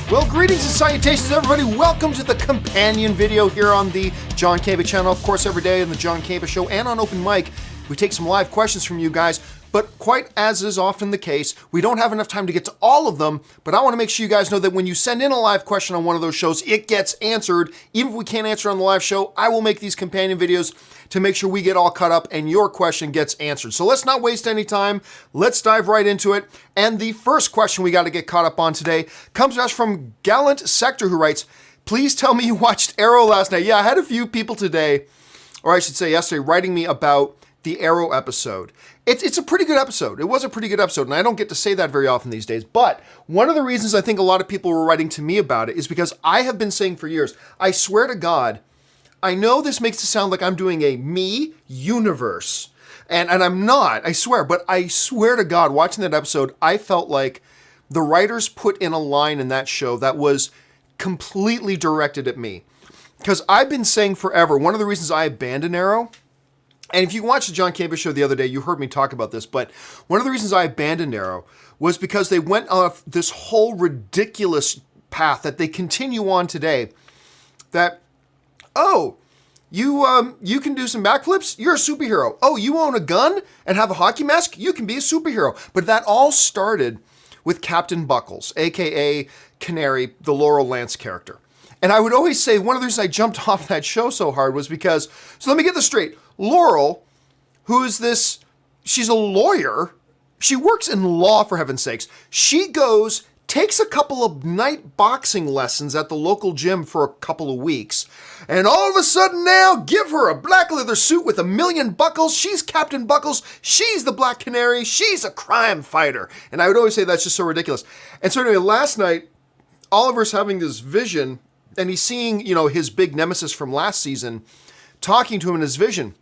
Well, greetings and salutations, everybody. Welcome to the companion video here on the John Campbell channel. Of course, every day on the John Campbell Show and on Open Mic, we take some live questions from you guys. But quite as is often the case, we don't have enough time to get to all of them. But I want to make sure you guys know that when you send in a live question on one of those shows, it gets answered. Even if we can't answer on the live show, I will make these companion videos to make sure we get all caught up and your question gets answered. So let's not waste any time. Let's dive right into it. And the first question we got to get caught up on today comes to us from Gallant Sector, who writes, "Please tell me you watched Arrow last night." Yeah, I had a few people today, or I should say yesterday, writing me about the Arrow episode. It's a pretty good episode. It was a pretty good episode, and I don't get to say that very often these days. But one of the reasons I think a lot of people were writing to me about it is because I have been saying for years, I swear to God, I know this makes it sound like I'm doing a me universe, and I'm not, I swear, but I swear to God, watching that episode, I felt like the writers put in a line in that show that was completely directed at me. Because I've been saying forever, one of the reasons I abandoned Arrow, and if you watched the John Campbell Show the other day, you heard me talk about this, but one of the reasons I abandoned Arrow was because they went off this whole ridiculous path that they continue on today, that, oh, you can do some backflips? You're a superhero. Oh, you own a gun and have a hockey mask? You can be a superhero. But that all started with Captain Buckles, aka Canary, the Laurel Lance character. And I would always say one of the reasons I jumped off that show so hard was because, so let me get this straight. Laurel, who is this, she's a lawyer. She works in law, for heaven's sakes. She goes, takes a couple of night boxing lessons at the local gym for a couple of weeks. And all of a sudden now, give her a black leather suit with 1,000,000 buckles. She's Captain Buckles. She's the Black Canary. She's a crime fighter. And I would always say that's just so ridiculous. And so anyway, last night, Oliver's having this vision, and he's seeing, his big nemesis from last season, talking to him in his vision,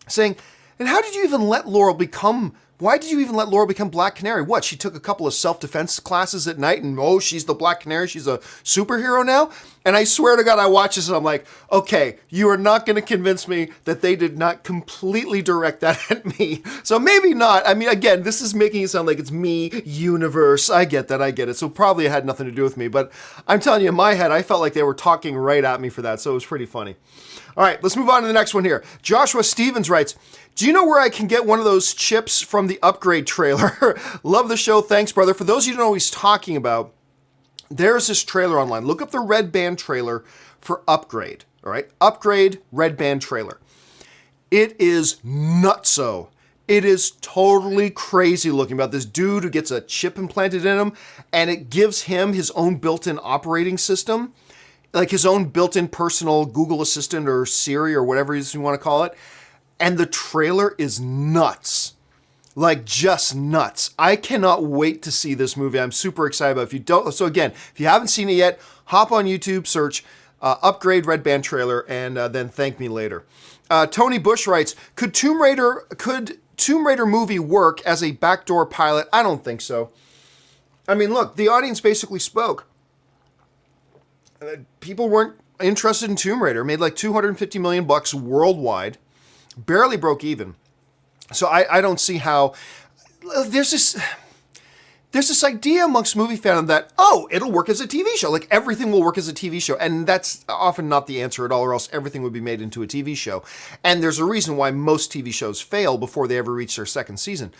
saying, and how did you even let Laurel become, why did you even let Laurel become Black Canary? What, she took a couple of self-defense classes at night and, oh, she's the Black Canary, she's a superhero now? And I swear to God, I watch this and I'm like, okay, you are not going to convince me that they did not completely direct that at me. So maybe not. I mean, again, this is making it sound like it's me, universe. I get that, I get it. So probably it had nothing to do with me. But I'm telling you, in my head, I felt like they were talking right at me for that. So it was pretty funny. All right, let's move on to the next one here. Joshua Stevens writes, do you know where I can get one of those chips from the Upgrade trailer? Love the show. Thanks, brother. For those of you who don't know what he's talking about, there's this trailer online. Look up the Red Band trailer for Upgrade. All right, Upgrade Red Band trailer. It is nutso. It is totally crazy looking about this dude who gets a chip implanted in him, and it gives him his own built-in operating system, like his own built-in personal Google Assistant or Siri or whatever you want to call it. And the trailer is nuts. Like just nuts. I cannot wait to see this movie. I'm super excited about it. If you don't, so again, if you haven't seen it yet, hop on YouTube, search Upgrade Red Band trailer, and then thank me later. Tony Bush writes, could Tomb Raider movie work as a backdoor pilot? I don't think so. I mean, look, the audience basically spoke. People weren't interested in Tomb Raider. Made like $250 million worldwide. Barely broke even. So I don't see how there's this idea amongst movie fandom that, oh, it'll work as a TV show. Like everything will work as a TV show. And that's often not the answer at all, or else everything would be made into a TV show. And there's a reason why most TV shows fail before they ever reach their second season.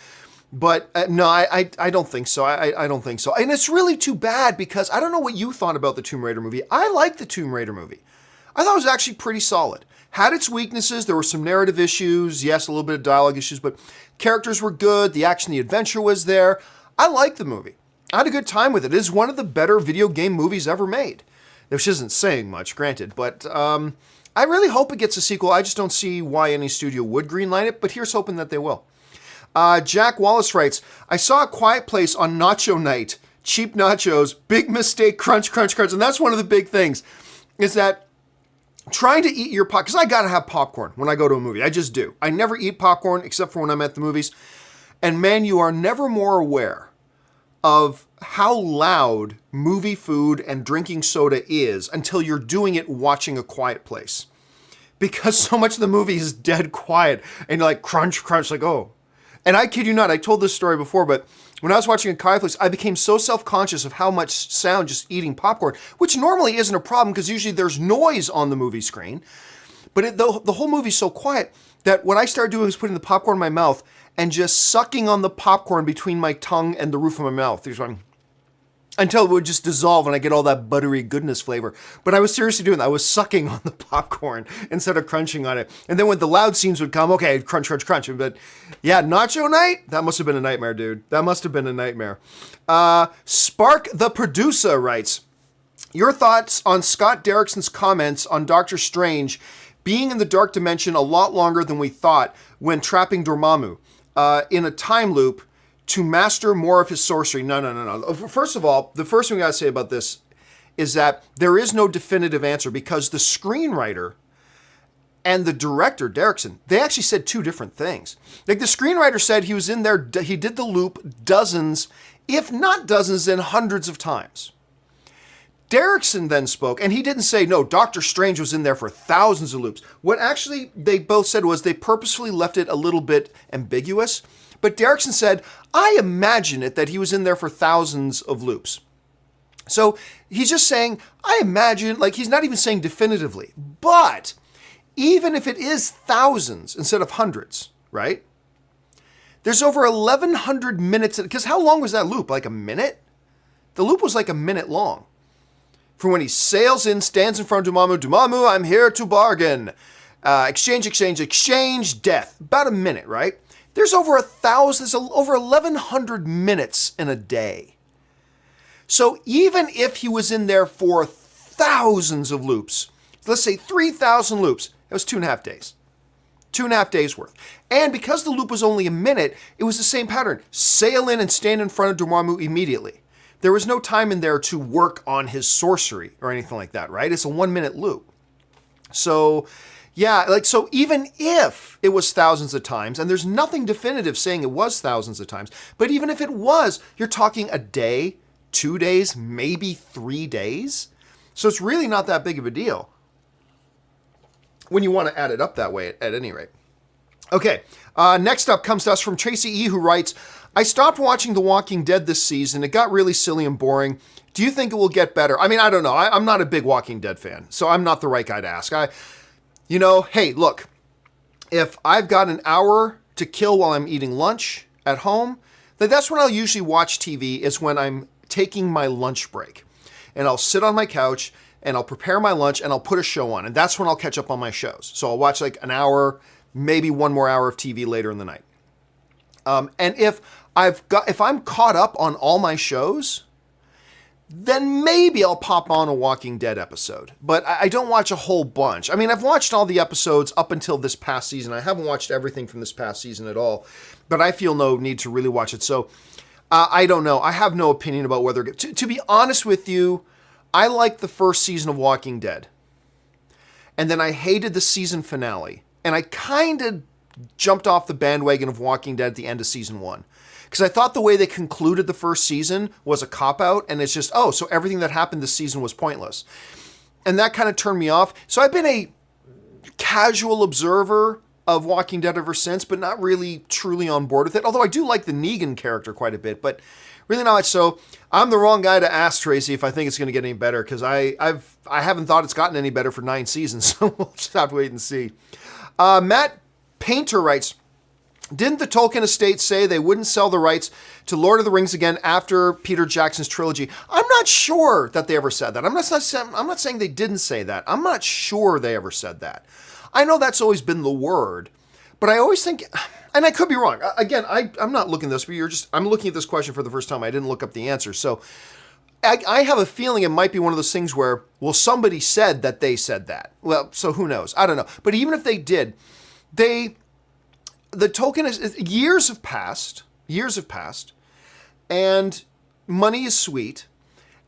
But no, I don't think so. I don't think so. And it's really too bad because I don't know what you thought about the Tomb Raider movie. I liked the Tomb Raider movie. I thought it was actually pretty solid. Had its weaknesses. There were some narrative issues. Yes, a little bit of dialogue issues, but characters were good. The action, the adventure was there. I liked the movie. I had a good time with it. It is one of the better video game movies ever made. Which isn't saying much, granted, but I really hope it gets a sequel. I just don't see why any studio would greenlight it, but here's hoping that they will. Jack Wallace writes, I saw A Quiet Place on Nacho Night. Cheap nachos, big mistake, crunch, crunch, crunch. And that's one of the big things, is that trying to eat your popcorn, because I gotta have popcorn when I go to a movie. I just do. I never eat popcorn except for when I'm at the movies. And man, you are never more aware of how loud movie food and drinking soda is until you're doing it watching A Quiet Place. Because so much of the movie is dead quiet and you're like crunch, crunch, like, oh. And I kid you not, I told this story before, but when I was watching a Netflix, I became so self-conscious of how much sound just eating popcorn, which normally isn't a problem because usually there's noise on the movie screen. But the whole movie's so quiet that what I started doing was putting the popcorn in my mouth and just sucking on the popcorn between my tongue and the roof of my mouth. Until it would just dissolve and I get all that buttery goodness flavor. But I was seriously doing that. I was sucking on the popcorn instead of crunching on it. And then when the loud scenes would come, okay, crunch, crunch, crunch. But yeah, nacho night? That must have been a nightmare, dude. That must have been a nightmare. Spark the Producer writes, your thoughts on Scott Derrickson's comments on Doctor Strange being in the dark dimension a lot longer than we thought when trapping Dormammu in a time loop to master more of his sorcery. No. First of all, the first thing we gotta say about this is that there is no definitive answer because the screenwriter and the director, Derrickson, they actually said two different things. Like the screenwriter said he was in there, he did the loop dozens, if not dozens, then hundreds of times. Derrickson then spoke, and he didn't say, no, Doctor Strange was in there for thousands of loops. What actually they both said was they purposefully left it a little bit ambiguous. But Derrickson said, I imagine it that he was in there for thousands of loops. So he's just saying, I imagine, like he's not even saying definitively. But even if it is thousands instead of hundreds, right? There's over 1,100 minutes, because how long was that loop? Like a minute? The loop was like a minute long. From when he sails in, stands in front of Dormammu, Dormammu, I'm here to bargain. Exchange, death. About a minute, right? There's over 1,100 minutes in a day. So even if he was in there for thousands of loops, let's say 3,000 loops, it was 2.5 days. 2.5 days worth. And because the loop was only a minute, it was the same pattern. Sail in and stand in front of Dormammu immediately. There was no time in there to work on his sorcery or anything like that, right? It's a 1-minute loop. So yeah, like, so even if it was thousands of times, and there's nothing definitive saying it was thousands of times, but even if it was, you're talking a day, 2 days, maybe 3 days. So it's really not that big of a deal when you want to add it up that way at any rate. Okay, next up comes to us from Tracy E, who writes, I stopped watching The Walking Dead this season. It got really silly and boring. Do you think it will get better? I mean, I don't know. I'm not a big Walking Dead fan, so I'm not the right guy to ask. Hey, look, if I've got an hour to kill while I'm eating lunch at home, then that's when I'll usually watch TV, is when I'm taking my lunch break. And I'll sit on my couch and I'll prepare my lunch and I'll put a show on. And that's when I'll catch up on my shows. So I'll watch like an hour, maybe one more hour of TV later in the night. And if I'm caught up on all my shows, then maybe I'll pop on a Walking Dead episode. But I don't watch a whole bunch. I mean, I've watched all the episodes up until this past season. I haven't watched everything from this past season at all, but I feel no need to really watch it. So I don't know. I have no opinion about whether, to be honest with you, I liked the first season of Walking Dead. And then I hated the season finale. And I kind of jumped off the bandwagon of Walking Dead at the end of season 1. Because I thought the way they concluded the first season was a cop-out, and it's just, so everything that happened this season was pointless. And that kind of turned me off. So I've been a casual observer of Walking Dead ever since, but not really truly on board with it. Although I do like the Negan character quite a bit, but really not much. So I'm the wrong guy to ask Tracy if I think it's going to get any better, because I haven't thought it's gotten any better for 9 seasons, so we'll just have to wait and see. Matt Painter writes, didn't the Tolkien estate say they wouldn't sell the rights to Lord of the Rings again after Peter Jackson's trilogy? I'm not sure that they ever said that. I'm not saying they didn't say that. I'm not sure they ever said that. I know that's always been the word, but I always think, and I could be wrong. Again, I'm not looking at this, but I'm looking at this question for the first time. I didn't look up the answer. So I have a feeling it might be one of those things where, well, somebody said that they said that. Well, so who knows? I don't know. But even if they did, the Tolkien is, years have passed, and money is sweet.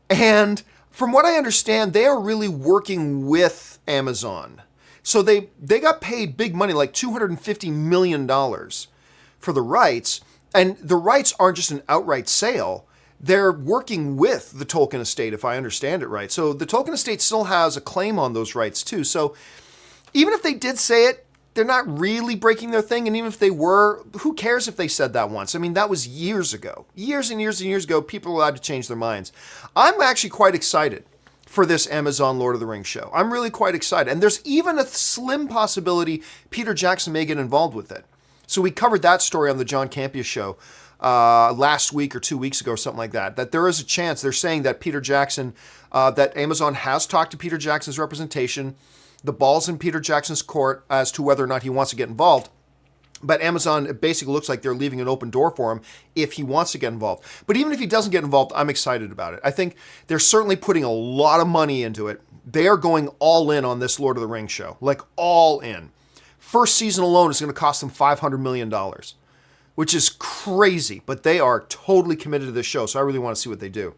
And from what I understand, they are really working with Amazon. So they got paid big money, like $250 million for the rights. And the rights aren't just an outright sale. They're working with the Tolkien estate, if I understand it right. So the Tolkien estate still has a claim on those rights too. So even if they did say it, they're not really breaking their thing. And even if they were, who cares if they said that once? I mean, that was years ago. Years and years and years ago, people were allowed to change their minds. I'm actually quite excited for this Amazon Lord of the Rings show. I'm really quite excited. And there's even a slim possibility Peter Jackson may get involved with it. So we covered that story on the John Campea show last week or 2 weeks ago or something like that, that there is a chance. They're saying that Peter Jackson, that Amazon has talked to Peter Jackson's representation. The ball's in Peter Jackson's court as to whether or not he wants to get involved. But Amazon, it basically looks like they're leaving an open door for him if he wants to get involved. But even if he doesn't get involved, I'm excited about it. I think they're certainly putting a lot of money into it. They are going all in on this Lord of the Rings show, like all in. First season alone is going to cost them $500 million, which is crazy, but they are totally committed to this show, so I really want to see what they do.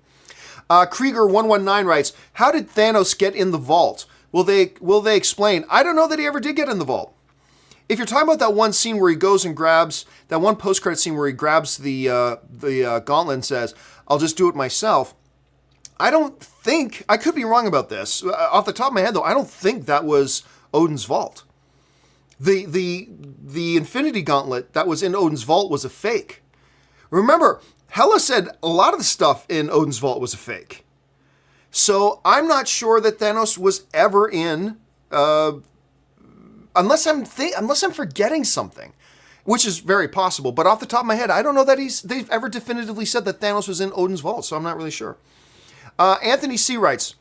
Krieger119 writes, how did Thanos get in the vault? Will they explain? I don't know that he ever did get in the vault. If you're talking about that one scene where he goes and grabs, that one post-credit scene where he grabs the gauntlet and says, I'll just do it myself, I don't think, I could be wrong about this. Off the top of my head, though, I don't think that was Odin's vault. The Infinity Gauntlet that was in Odin's vault was a fake. Remember, Hela said a lot of the stuff in Odin's vault was a fake. So I'm not sure that Thanos was ever in, unless I'm forgetting something, which is very possible. But off the top of my head, I don't know that they've ever definitively said that Thanos was in Odin's vault, so I'm not really sure. Anthony C. writes,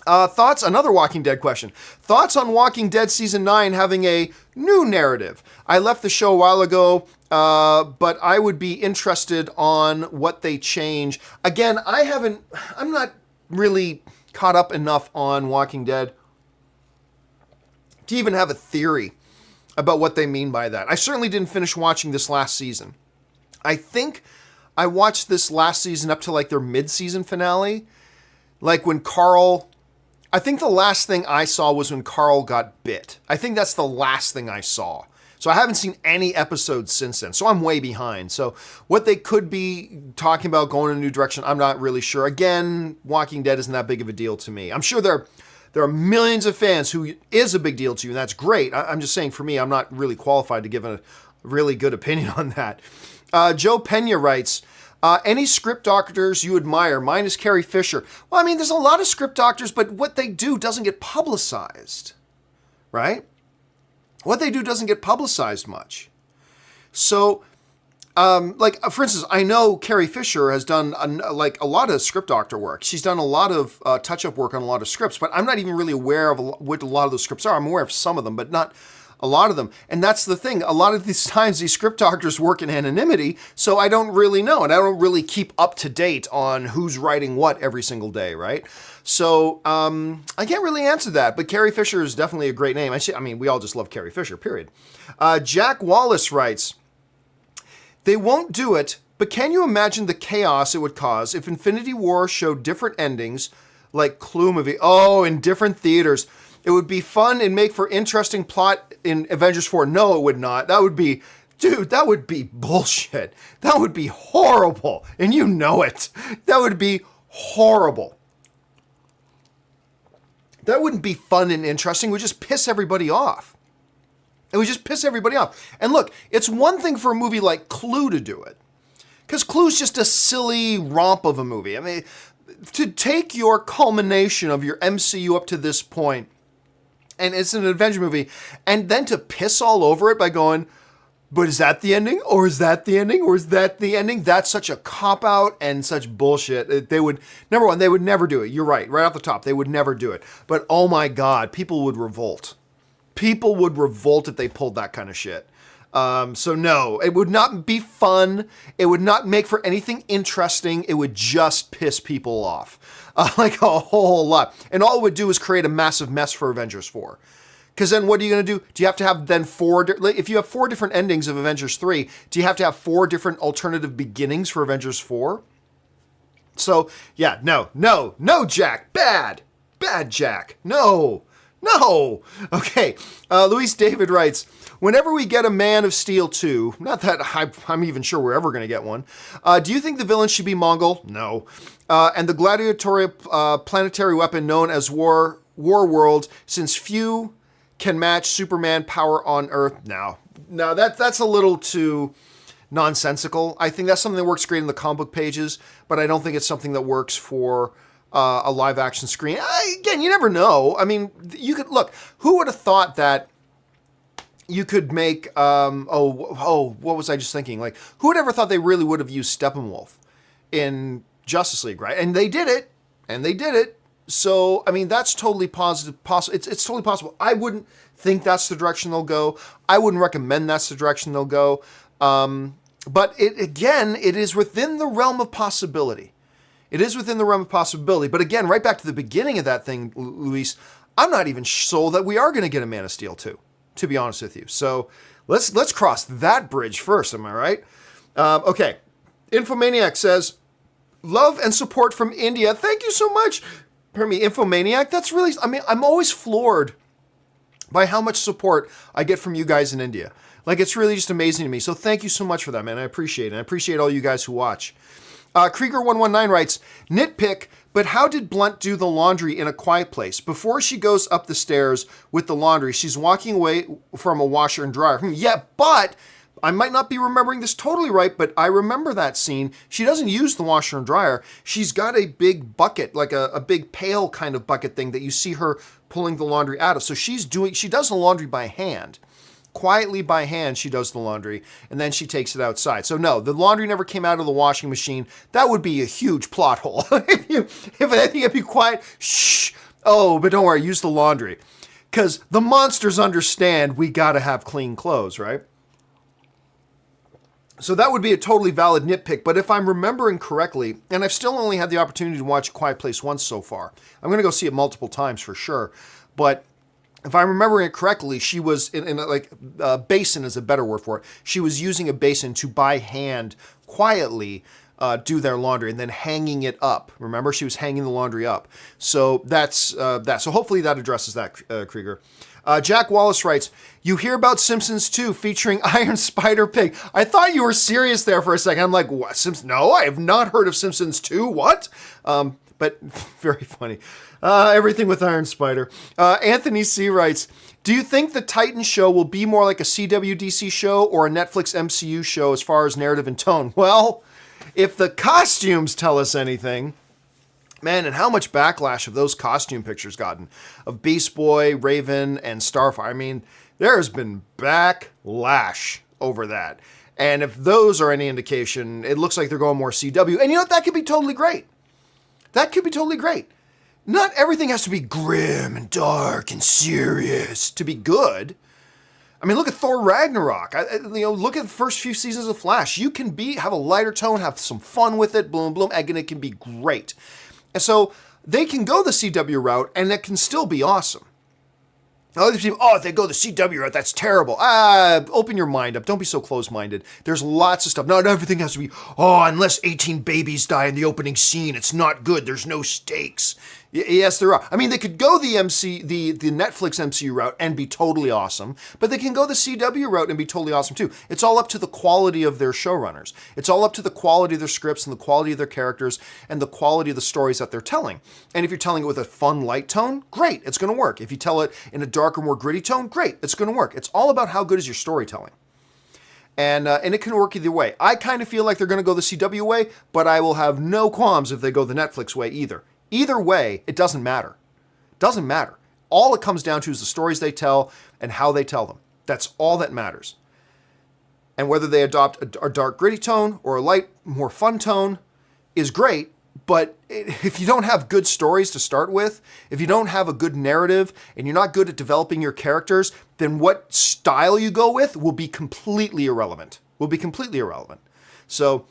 thoughts, another Walking Dead question. Thoughts on Walking Dead Season 9 having a new narrative? I left the show a while ago, but I would be interested on what they change. Again, I'm not really caught up enough on Walking Dead to even have a theory about what they mean by that. I certainly didn't finish watching this last season. I think I watched this last season up to like their mid-season finale. Like when Carl, I think the last thing I saw was when Carl got bit. I think that's the last thing I saw. So I haven't seen any episodes since then. So I'm way behind. So what they could be talking about going in a new direction, I'm not really sure. Again, Walking Dead isn't that big of a deal to me. I'm sure there are millions of fans who is a big deal to you, and that's great. I'm just saying for me, I'm not really qualified to give a really good opinion on that. Joe Pena writes, any script doctors you admire? Mine is Carrie Fisher. Well, I mean, there's a lot of script doctors, but what they do doesn't get publicized, right? What they do doesn't get publicized much. So, for instance, I know Carrie Fisher has done a lot of script doctor work. She's done a lot of touch-up work on a lot of scripts, but I'm not even really aware of what a lot of those scripts are. I'm aware of some of them, but not a lot of them. And that's the thing. A lot of these times, these script doctors work in anonymity, so I don't really know, and I don't really keep up to date on who's writing what every single day, right? So I can't really answer that, but Carrie Fisher is definitely a great name. I mean, we all just love Carrie Fisher, period. Jack Wallace writes, they won't do it, but can you imagine the chaos it would cause if Infinity War showed different endings, like Clue movie? Oh, in different theaters. It would be fun and make for interesting plot in Avengers 4. No, it would not. That would be, dude, that would be bullshit. That would be horrible. And you know it. That would be horrible. That wouldn't be fun and interesting. It would just piss everybody off. It would just piss everybody off. And look, it's one thing for a movie like Clue to do it, because Clue's just a silly romp of a movie. I mean, to take your culmination of your MCU up to this point, and it's an adventure movie, and then to piss all over it by going, but is that the ending? Or is that the ending? Or is that the ending? That's such a cop-out and such bullshit. They would, number one, they would never do it. You're right off the top. They would never do it. But oh my God, people would revolt. People would revolt if they pulled that kind of shit. So no, it would not be fun. It would not make for anything interesting. It would just piss people off. Like a whole lot. And all it would do is create a massive mess for Avengers 4. Because then what are you going to do? Do you have to have then if you have 4 different endings of Avengers 3, do you have to have 4 different alternative beginnings for Avengers 4? So, yeah, no, Jack. Bad, Jack. No. Okay, Luis David writes, whenever we get a Man of Steel 2, not that I'm even sure we're ever going to get one, do you think the villain should be Mongol? No. And the gladiatorial planetary weapon known as War World, since few can match Superman power on Earth. Now, that's a little too nonsensical. I think that's something that works great in the comic book pages, but I don't think it's something that works for a live action screen. Again, you never know. I mean, you could look. Who would have thought that you could make? What was I just thinking? Like, who would ever thought they really would have used Steppenwolf in Justice League, right? And they did it. So, I mean, that's totally positive. It's totally possible. I wouldn't think that's the direction they'll go. I wouldn't recommend that's the direction they'll go. But it is within the realm of possibility. It is within the realm of possibility. But again, right back to the beginning of that thing, Luis, I'm not even sold that we are going to get a Man of Steel 2, to be honest with you. So let's cross that bridge first. Am I right? Okay. Infomaniac says, love and support from India. Thank you so much. Pardon me, Infomaniac. That's really, I mean, I'm always floored by how much support I get from you guys in India. Like, it's really just amazing to me. So thank you so much for that, man. I appreciate it. And I appreciate all you guys who watch. Krieger119 writes, nitpick, but how did Blunt do the laundry in A Quiet Place? Before she goes up the stairs with the laundry, she's walking away from a washer and dryer. Yeah, but I might not be remembering this totally right, but I remember that scene. She doesn't use the washer and dryer. She's got a big bucket, like a big pail kind of bucket thing that you see her pulling the laundry out of. So she does the laundry by hand. Quietly by hand, she does the laundry, and then she takes it outside. So no, the laundry never came out of the washing machine. That would be a huge plot hole. if anything, it'd be quiet. Shh. Oh, but don't worry, use the laundry. Because the monsters understand we gotta have clean clothes, right? So that would be a totally valid nitpick, but if I'm remembering correctly, and I've still only had the opportunity to watch Quiet Place once so far, I'm going to go see it multiple times for sure, but if I'm remembering it correctly, she was in a basin is a better word for it. She was using a basin to by hand quietly do their laundry and then hanging it up. Remember, she was hanging the laundry up. So that's that. So hopefully that addresses that, Krieger. Jack Wallace writes, you hear about Simpsons 2 featuring Iron Spider Pig. I thought you were serious there for a second. I'm like, what? No, I have not heard of Simpsons 2. What? But very funny. Everything with Iron Spider. Anthony C. writes, do you think the Titan show will be more like a CWDC show or a Netflix MCU show as far as narrative and tone? Well, if the costumes tell us anything, man, and how much backlash have those costume pictures gotten of Beast Boy, Raven, and Starfire? I mean, there has been backlash over that. And if those are any indication, it looks like they're going more CW. And you know what? That could be totally great. That could be totally great. Not everything has to be grim and dark and serious to be good. I mean, look at Thor Ragnarok. Look at the first few seasons of Flash. You can have a lighter tone, have some fun with it, boom, boom, and it can be great. And so they can go the CW route, and it can still be awesome. Other people, if they go the CW route, that's terrible. Open your mind up. Don't be so closed-minded. There's lots of stuff. Not everything has to be, unless 18 babies die in the opening scene, it's not good. There's no stakes. Yes, there are. I mean, they could go the Netflix MCU route and be totally awesome, but they can go the CW route and be totally awesome too. It's all up to the quality of their showrunners. It's all up to the quality of their scripts and the quality of their characters and the quality of the stories that they're telling. And if you're telling it with a fun, light tone, great, it's going to work. If you tell it in a darker, more gritty tone, great, it's going to work. It's all about how good is your storytelling. And it can work either way. I kind of feel like they're going to go the CW way, but I will have no qualms if they go the Netflix way either. Either way, it doesn't matter. It doesn't matter. All it comes down to is the stories they tell and how they tell them. That's all that matters. And whether they adopt a dark, gritty tone or a light, more fun tone is great. But if you don't have good stories to start with, if you don't have a good narrative and you're not good at developing your characters, then what style you go with will be completely irrelevant. So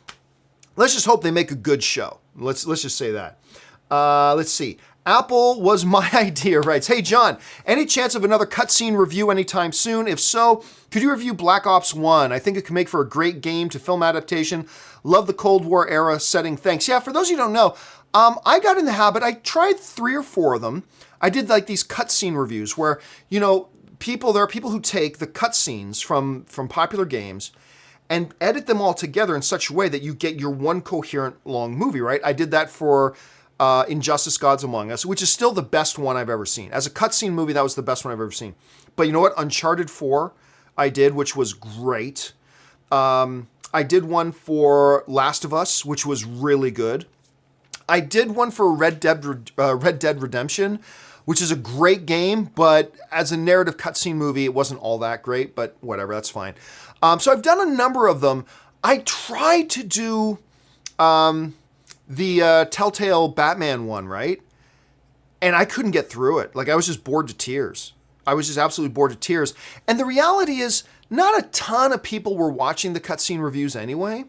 let's just hope they make a good show. Let's just say that. Let's see. Apple was my idea, writes, hey John, any chance of another cutscene review anytime soon? If so, could you review Black Ops 1? I think it could make for a great game to film adaptation. Love the Cold War era setting. Thanks. Yeah, for those of you who don't know, I got in the habit, I tried 3 or 4 of them. I did like these cutscene reviews where, there are people who take the cutscenes from popular games and edit them all together in such a way that you get your one coherent long movie, right? I did that for Injustice: Gods Among Us, which is still the best one I've ever seen. As a cutscene movie, that was the best one I've ever seen. But you know what? Uncharted 4 I did, which was great. I did one for Last of Us, which was really good. I did one for Red Dead Redemption, which is a great game, but as a narrative cutscene movie, it wasn't all that great, but whatever, that's fine. So I've done a number of them. I tried to do the Telltale Batman one, right? And I couldn't get through it. Like, I was just bored to tears. I was just absolutely bored to tears. And the reality is, not a ton of people were watching the cutscene reviews anyway.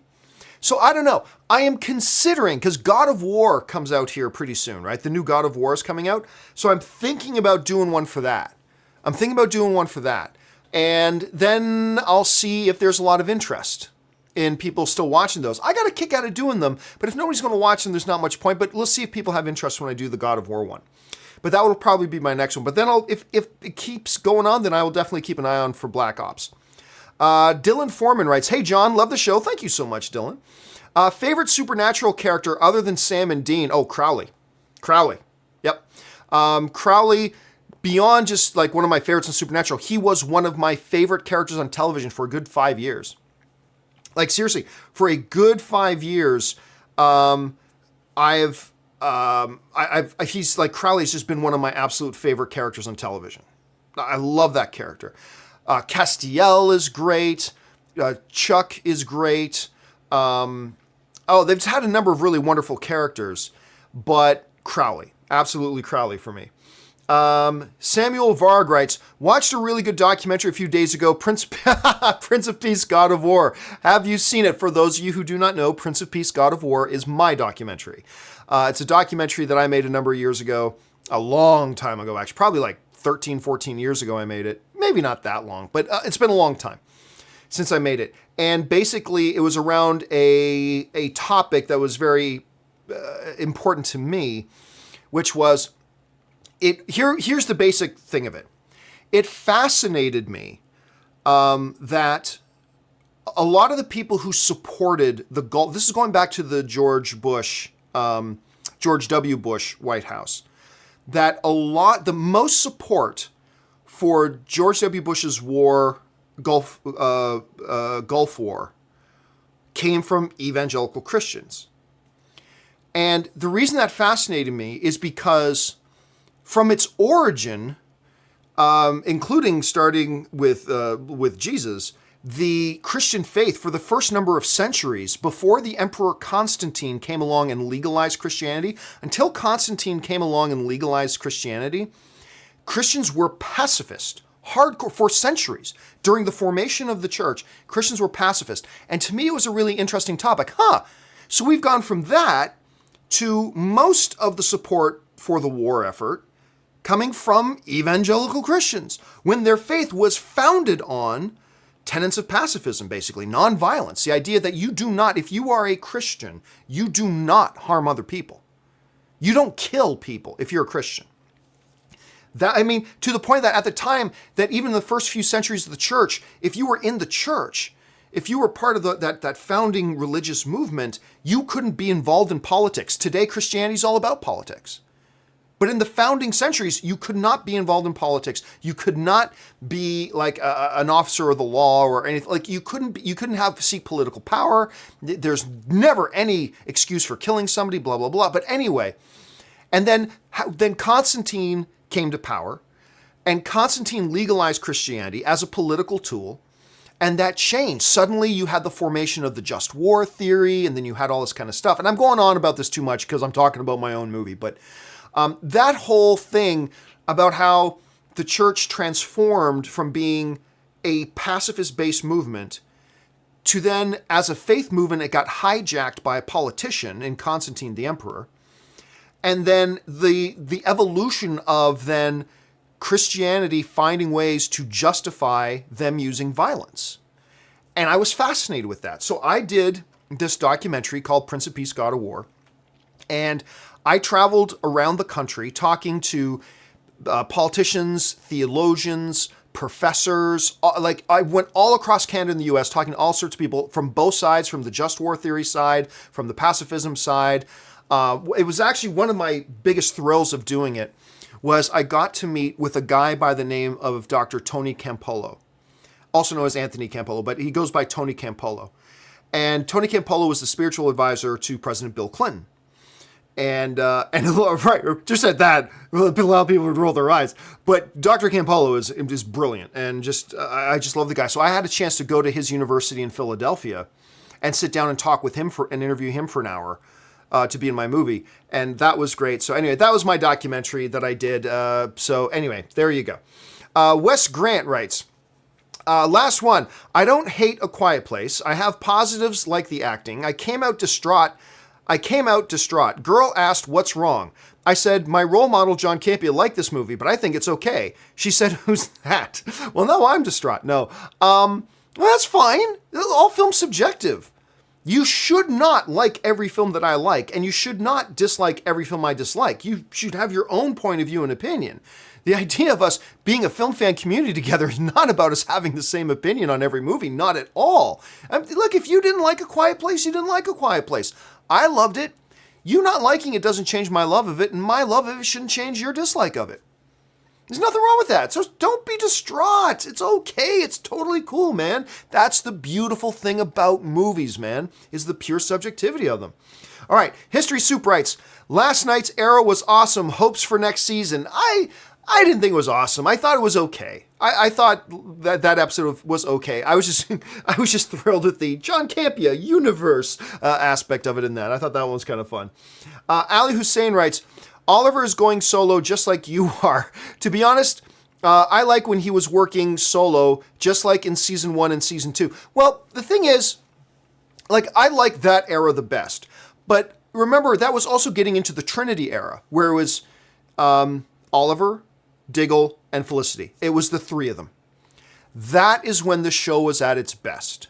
So I don't know. I am considering, because God of War comes out here pretty soon, right? The new God of War is coming out. So I'm thinking about doing one for that. And then I'll see if there's a lot of interest in people still watching those. I got a kick out of doing them, but if nobody's going to watch them, there's not much point. But let's see if people have interest when I do the God of War one. But that will probably be my next one. But then if it keeps going on, then I will definitely keep an eye on for Black Ops. Dylan Foreman writes, "Hey John, love the show." Thank you so much, Dylan. Favorite supernatural character other than Sam and Dean? Oh, Crowley. Yep. Crowley, beyond just like one of my favorites in Supernatural, he was one of my favorite characters on television for a good 5 years. Like, seriously, for a good 5 years, he's like, Crowley's just been one of my absolute favorite characters on television. I love that character. Castiel is great. Chuck is great. They've had a number of really wonderful characters, but Crowley, absolutely Crowley for me. Samuel Varg writes, watched a really good documentary a few days ago, Prince of Peace, God of War. Have you seen it? For those of you who do not know, Prince of Peace, God of War is my documentary. It's a documentary that I made a number of years ago, a long time ago, actually, probably like 13, 14 years ago I made it. Maybe not that long, but it's been a long time since I made it. And basically it was around a topic that was very important to me, which was, here's the basic thing of it. It fascinated me that a lot of the people who supported the Gulf, this is going back to the George W. Bush White House, that the most support for George W. Bush's Gulf War came from evangelical Christians. And the reason that fascinated me is because from its origin, including starting with Jesus, the Christian faith for the first number of centuries before the Emperor Constantine came along and legalized Christianity, until Constantine came along and legalized Christianity, Christians were pacifist, hardcore for centuries. During the formation of the church, Christians were pacifist. And to me, it was a really interesting topic. So we've gone from that to most of the support for the war effort coming from evangelical Christians, when their faith was founded on tenets of pacifism, basically, nonviolence. The idea that you do not, if you are a Christian, you do not harm other people. You don't kill people if you're a Christian. To the point that at the time, that even in the first few centuries of the church, if you were in the church, if you were part of that founding religious movement, you couldn't be involved in politics. Today, Christianity is all about politics. But in the founding centuries, you could not be involved in politics. You could not be like an officer of the law or anything. Like you couldn't seek political power. There's never any excuse for killing somebody, blah, blah, blah. But anyway, and then Constantine came to power, and Constantine legalized Christianity as a political tool, and that changed. Suddenly you had the formation of the just war theory, and then you had all this kind of stuff. And I'm going on about this too much because I'm talking about my own movie, but that whole thing about how the church transformed from being a pacifist-based movement to then, as a faith movement, it got hijacked by a politician in Constantine the Emperor. And then the evolution of then Christianity finding ways to justify them using violence. And I was fascinated with that. So I did this documentary called Prince of Peace, God of War. And I traveled around the country talking to politicians, theologians, professors. I went all across Canada and the US talking to all sorts of people from both sides, from the just war theory side, from the pacifism side. It was actually one of my biggest thrills of doing it was I got to meet with a guy by the name of Dr. Tony Campolo, also known as Anthony Campolo, but he goes by Tony Campolo. And Tony Campolo was the spiritual advisor to President Bill Clinton. And right, just at that, a lot of people would roll their eyes. But Dr. Campolo is brilliant, and I just love the guy. So I had a chance to go to his university in Philadelphia and sit down and talk with him and interview him for an hour to be in my movie. And that was great. So anyway, that was my documentary that I did. So anyway, there you go. Wes Grant writes, last one. I don't hate A Quiet Place. I have positives like the acting. I came out distraught. Girl asked, what's wrong? I said, my role model, John Campia, liked this movie, but I think it's okay. She said, who's that? Well, no, I'm distraught. No. Well, that's fine. All film's subjective. You should not like every film that I like, and you should not dislike every film I dislike. You should have your own point of view and opinion. The idea of us being a film fan community together is not about us having the same opinion on every movie. Not at all. Look, if you didn't like A Quiet Place, you didn't like A Quiet Place. I loved it. You not liking it doesn't change my love of it, and my love of it shouldn't change your dislike of it. There's nothing wrong with that. So don't be distraught. It's okay. It's totally cool, man. That's the beautiful thing about movies, man, is the pure subjectivity of them. All right. History Soup writes, last night's Arrow was awesome. Hopes for next season. I didn't think it was awesome. I thought it was okay. I thought that episode was okay. I was just thrilled with the John Campia universe aspect of it in that. I thought that one was kind of fun. Ali Hussein writes, Oliver is going solo just like you are. To be honest, I like when he was working solo, just like in season 1 and season 2. Well, the thing is, like, I like that era the best. But remember, that was also getting into the Trinity era, where it was Oliver, Diggle, and Felicity. It was the three of them. That is when the show was at its best.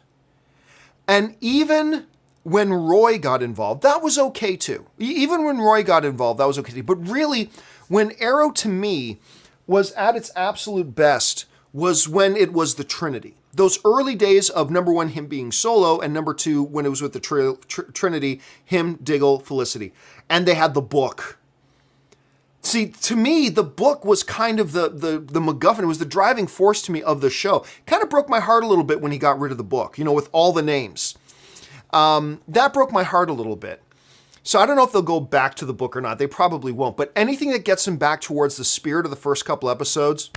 And even when Roy got involved, that was okay too. Even when Roy got involved, that was okay too. But really, when Arrow to me was at its absolute best was when it was the Trinity. Those early days of number 1, him being solo, and number 2, when it was with the Trinity, him, Diggle, Felicity. And they had the book. See, to me, the book was kind of the MacGuffin. It was the driving force to me of the show. Kind of broke my heart a little bit when he got rid of the book, with all the names. That broke my heart a little bit. So I don't know if they'll go back to the book or not. They probably won't. But anything that gets them back towards the spirit of the first couple episodes,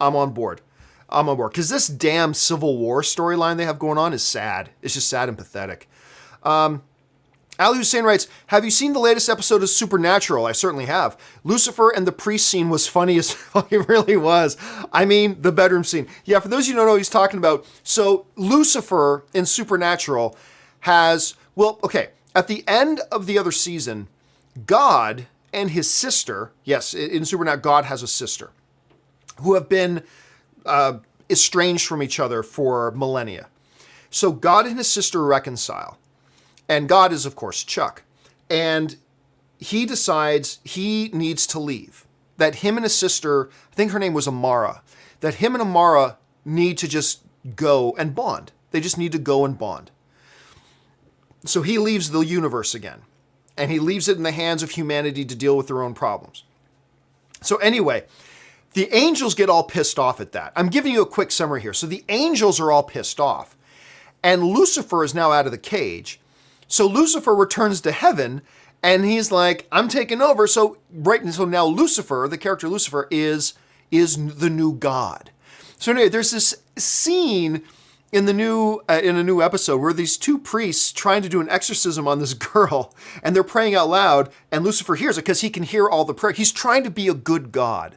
I'm on board. Because this damn Civil War storyline they have going on is sad. It's just sad and pathetic. Ali Hussein writes, have you seen the latest episode of Supernatural? I certainly have. Lucifer and the priest scene was funny as hell. It really was. I mean, the bedroom scene. Yeah, for those of you who don't know what he's talking about. So Lucifer in Supernatural has, at the end of the other season, God and his sister, yes, in Supernatural, God has a sister, who have been estranged from each other for millennia. So God and his sister reconcile. And God is, of course, Chuck. And he decides he needs to leave. That him and his sister, I think her name was Amara, that him and Amara need to just go and bond. They just need to go and bond. So he leaves the universe again. And he leaves it in the hands of humanity to deal with their own problems. So anyway, the angels get all pissed off at that. I'm giving you a quick summary here. So the angels are all pissed off. And Lucifer is now out of the cage. So Lucifer returns to heaven, and he's like, I'm taking over. So now Lucifer, the character Lucifer, is the new god. So anyway, there's this scene in a new episode where these two priests trying to do an exorcism on this girl, and they're praying out loud, and Lucifer hears it because he can hear all the prayer. He's trying to be a good god.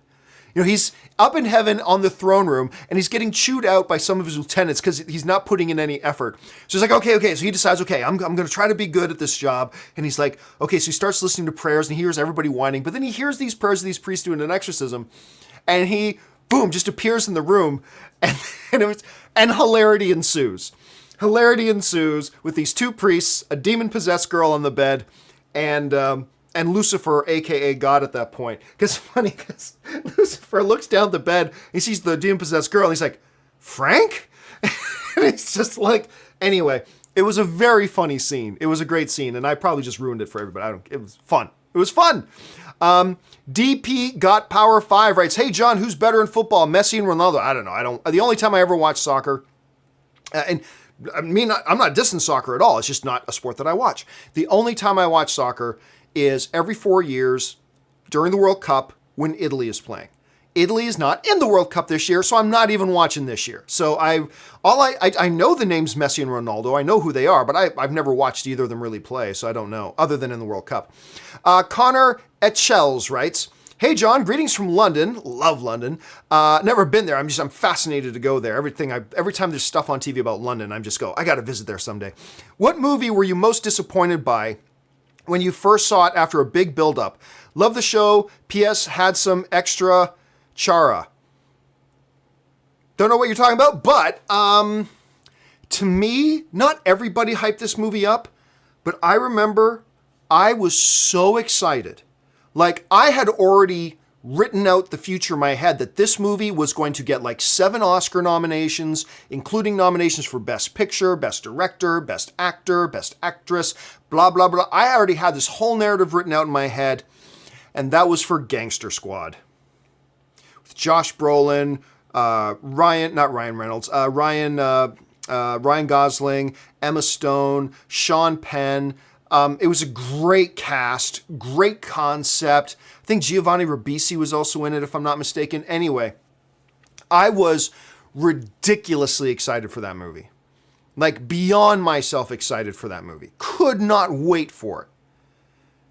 He's up in heaven on the throne room, and he's getting chewed out by some of his lieutenants because he's not putting in any effort. So he's like, okay. So he decides, I'm going to try to be good at this job. And he's like, okay, so he starts listening to prayers, and he hears everybody whining. But then he hears these prayers of these priests doing an exorcism, and he, boom, just appears in the room, and hilarity ensues. Hilarity ensues with these two priests, a demon-possessed girl on the bed, and Lucifer, a.k.a. God at that point. Because Lucifer looks down the bed, he sees the demon-possessed girl, and he's like, Frank? And it's just like, anyway, It was a very funny scene. It was a great scene, and I probably just ruined it for everybody. It was fun. It was fun. DP Got Power 5 writes, "Hey John, who's better in football, Messi and Ronaldo?" I don't know. The only time I ever watched soccer, and I mean, I'm not dissing soccer at all. It's just not a sport that I watch. The only time I watch soccer is every 4 years during the World Cup when Italy is playing. Italy is not in the World Cup this year, so I'm not even watching this year. So I know the names Messi and Ronaldo. I know who they are, but I've never watched either of them really play, so I don't know, other than in the World Cup. Connor Etchells writes, "Hey John, greetings from London. Love London. Never been there. I'm fascinated to go there. Every time there's stuff on TV about London, I got to visit there someday. What movie were you most disappointed by when you first saw it after a big build-up? Love the show. P.S. Had some extra chara." Don't know what you're talking about, but to me, not everybody hyped this movie up, but I remember I was so excited. Like, I had already written out the future in my head that this movie was going to get like 7 Oscar nominations, including nominations for Best Picture, Best Director, Best Actor, Best Actress, blah, blah, blah. I already had this whole narrative written out in my head, and that was for Gangster Squad. With Josh Brolin, Ryan Gosling, Emma Stone, Sean Penn. It was a great cast, great concept. I think Giovanni Ribisi was also in it, if I'm not mistaken. Anyway, I was ridiculously excited for that movie. Like, beyond myself excited for that movie. Could not wait for it.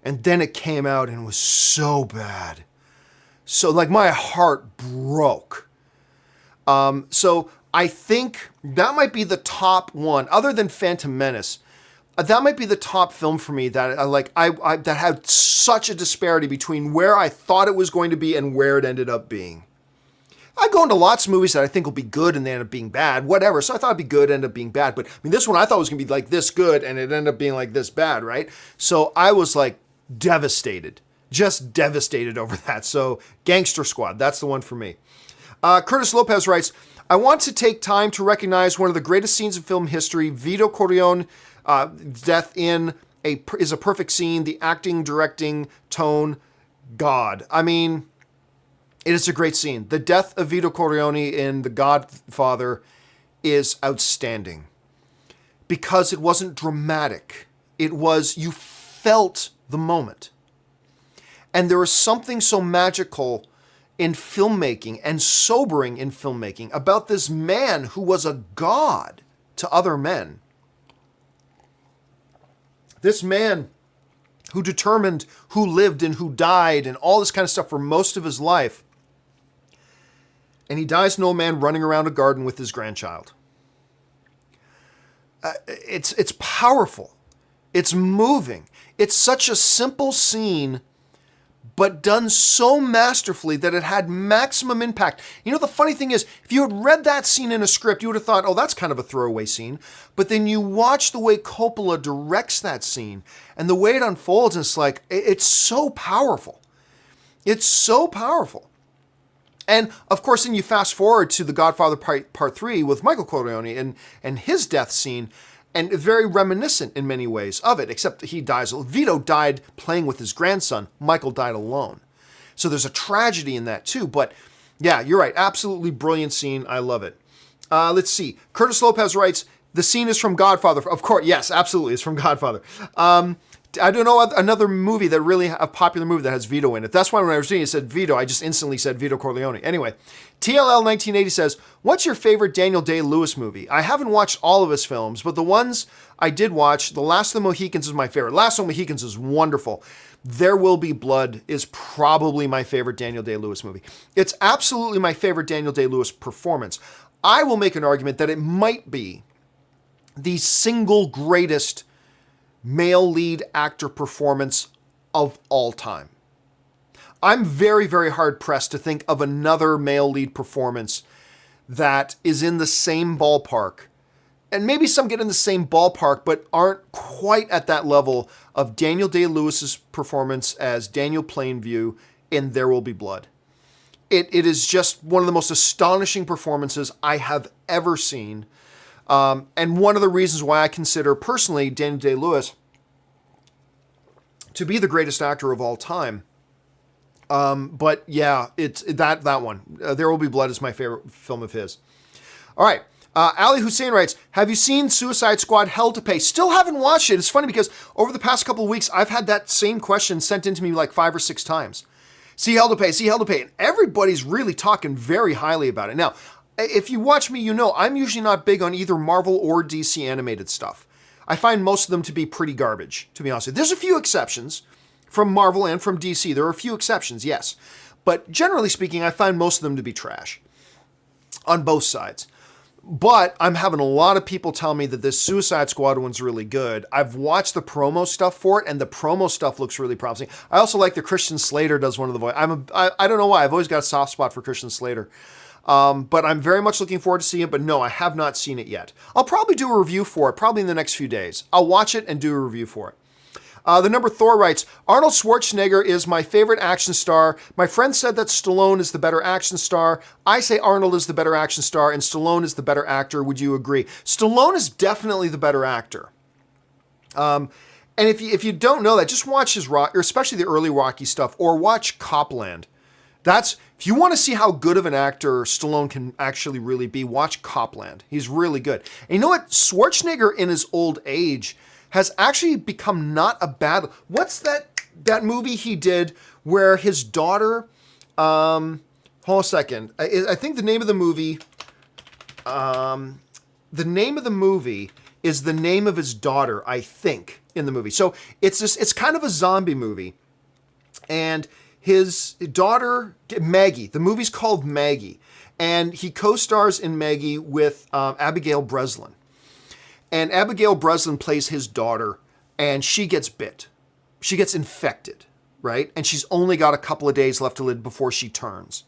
And then it came out and was so bad. So, like, my heart broke. So I think that might be the top one, other than Phantom Menace. That might be the top film for me that that had such a disparity between where I thought it was going to be and where it ended up being. I go into lots of movies that I think will be good and they end up being bad, whatever. So I thought it'd be good, ended up being bad. But I mean, this one I thought was gonna be like this good and it ended up being like this bad, right? So I was like devastated, just devastated over that. So Gangster Squad, that's the one for me. Curtis Lopez writes, "I want to take time to recognize one of the greatest scenes in film history. Vito Corleone death is a perfect scene. The acting, directing, tone, God." I mean, it is a great scene. The death of Vito Corleone in The Godfather is outstanding because it wasn't dramatic. It was, you felt the moment. And there is something so magical in filmmaking and sobering in filmmaking about this man who was a god to other men. This man who determined who lived and who died and all this kind of stuff for most of his life. And he dies an old man running around a garden with his grandchild. It's powerful. It's moving. It's such a simple scene, but done so masterfully that it had maximum impact. You know, the funny thing is, if you had read that scene in a script, you would have thought, oh, that's kind of a throwaway scene. But then you watch the way Coppola directs that scene and the way it unfolds, and it's like, it's so powerful. It's so powerful. And of course, then you fast forward to The Godfather Part 3 with Michael Corleone and his death scene, and very reminiscent in many ways of it, except that he dies. Vito died playing with his grandson. Michael died alone. So there's a tragedy in that too. But yeah, you're right. Absolutely brilliant scene. I love it. Let's see. Curtis Lopez writes, "The scene is from Godfather." Of course, yes, absolutely. It's from Godfather. I don't know another movie that really, a popular movie that has Vito in it. That's why when I was reading it said Vito, I just instantly said Vito Corleone. Anyway, TLL 1980 says, "What's your favorite Daniel Day-Lewis movie? I haven't watched all of his films, but the ones I did watch, The Last of the Mohicans is my favorite. Last of the Mohicans is wonderful. There Will Be Blood is probably my favorite Daniel Day-Lewis movie. It's absolutely my favorite Daniel Day-Lewis performance. I will make an argument that it might be the single greatest male lead actor performance of all time. I'm very, very hard pressed to think of another male lead performance that is in the same ballpark. And maybe some get in the same ballpark, but aren't quite at that level of Daniel Day-Lewis's performance as Daniel Plainview in There Will Be Blood. It is just one of the most astonishing performances I have ever seen. And one of the reasons why I consider personally Daniel Day-Lewis to be the greatest actor of all time. But yeah, it's that one. There Will Be Blood is my favorite film of his. All right. Ali Hussein writes, have you seen Suicide Squad Hell to Pay? Still haven't watched it. It's funny because over the past couple of weeks, I've had that same question sent in to me like 5 or 6 times. See Hell to Pay, see Hell to Pay. And everybody's really talking very highly about it. Now, if you watch me, you know I'm usually not big on either Marvel or DC animated stuff. I find most of them to be pretty garbage, to be honest with you. There's a few exceptions from Marvel and from DC. There are a few exceptions, yes. But generally speaking, I find most of them to be trash on both sides. But I'm having a lot of people tell me that this Suicide Squad one's really good. I've watched the promo stuff for it, and the promo stuff looks really promising. I also like that Christian Slater does one of the voice. I don't know why. I've always got a soft spot for Christian Slater. But I'm very much looking forward to seeing it. But no, I have not seen it yet. I'll probably do a review for it, probably in the next few days. I'll watch it and do a review for it. The number Thor writes, Arnold Schwarzenegger is my favorite action star. My friend said that Stallone is the better action star. I say Arnold is the better action star and Stallone is the better actor. Would you agree? Stallone is definitely the better actor. And if you don't know that, just watch his Rock, or especially the early Rocky stuff, or watch Copland. If you want to see how good of an actor Stallone can actually really be, watch Copland. He's really good. And you know what? Schwarzenegger in his old age has actually become not a bad... What's that movie he did where his daughter... hold on a second. I think the name of the movie... the name of the movie is the name of his daughter, I think, in the movie. So it's kind of a zombie movie. And his daughter, Maggie, the movie's called Maggie. And he co-stars in Maggie with Abigail Breslin. And Abigail Breslin plays his daughter, and she gets bit. She gets infected, right? And she's only got a couple of days left to live before she turns.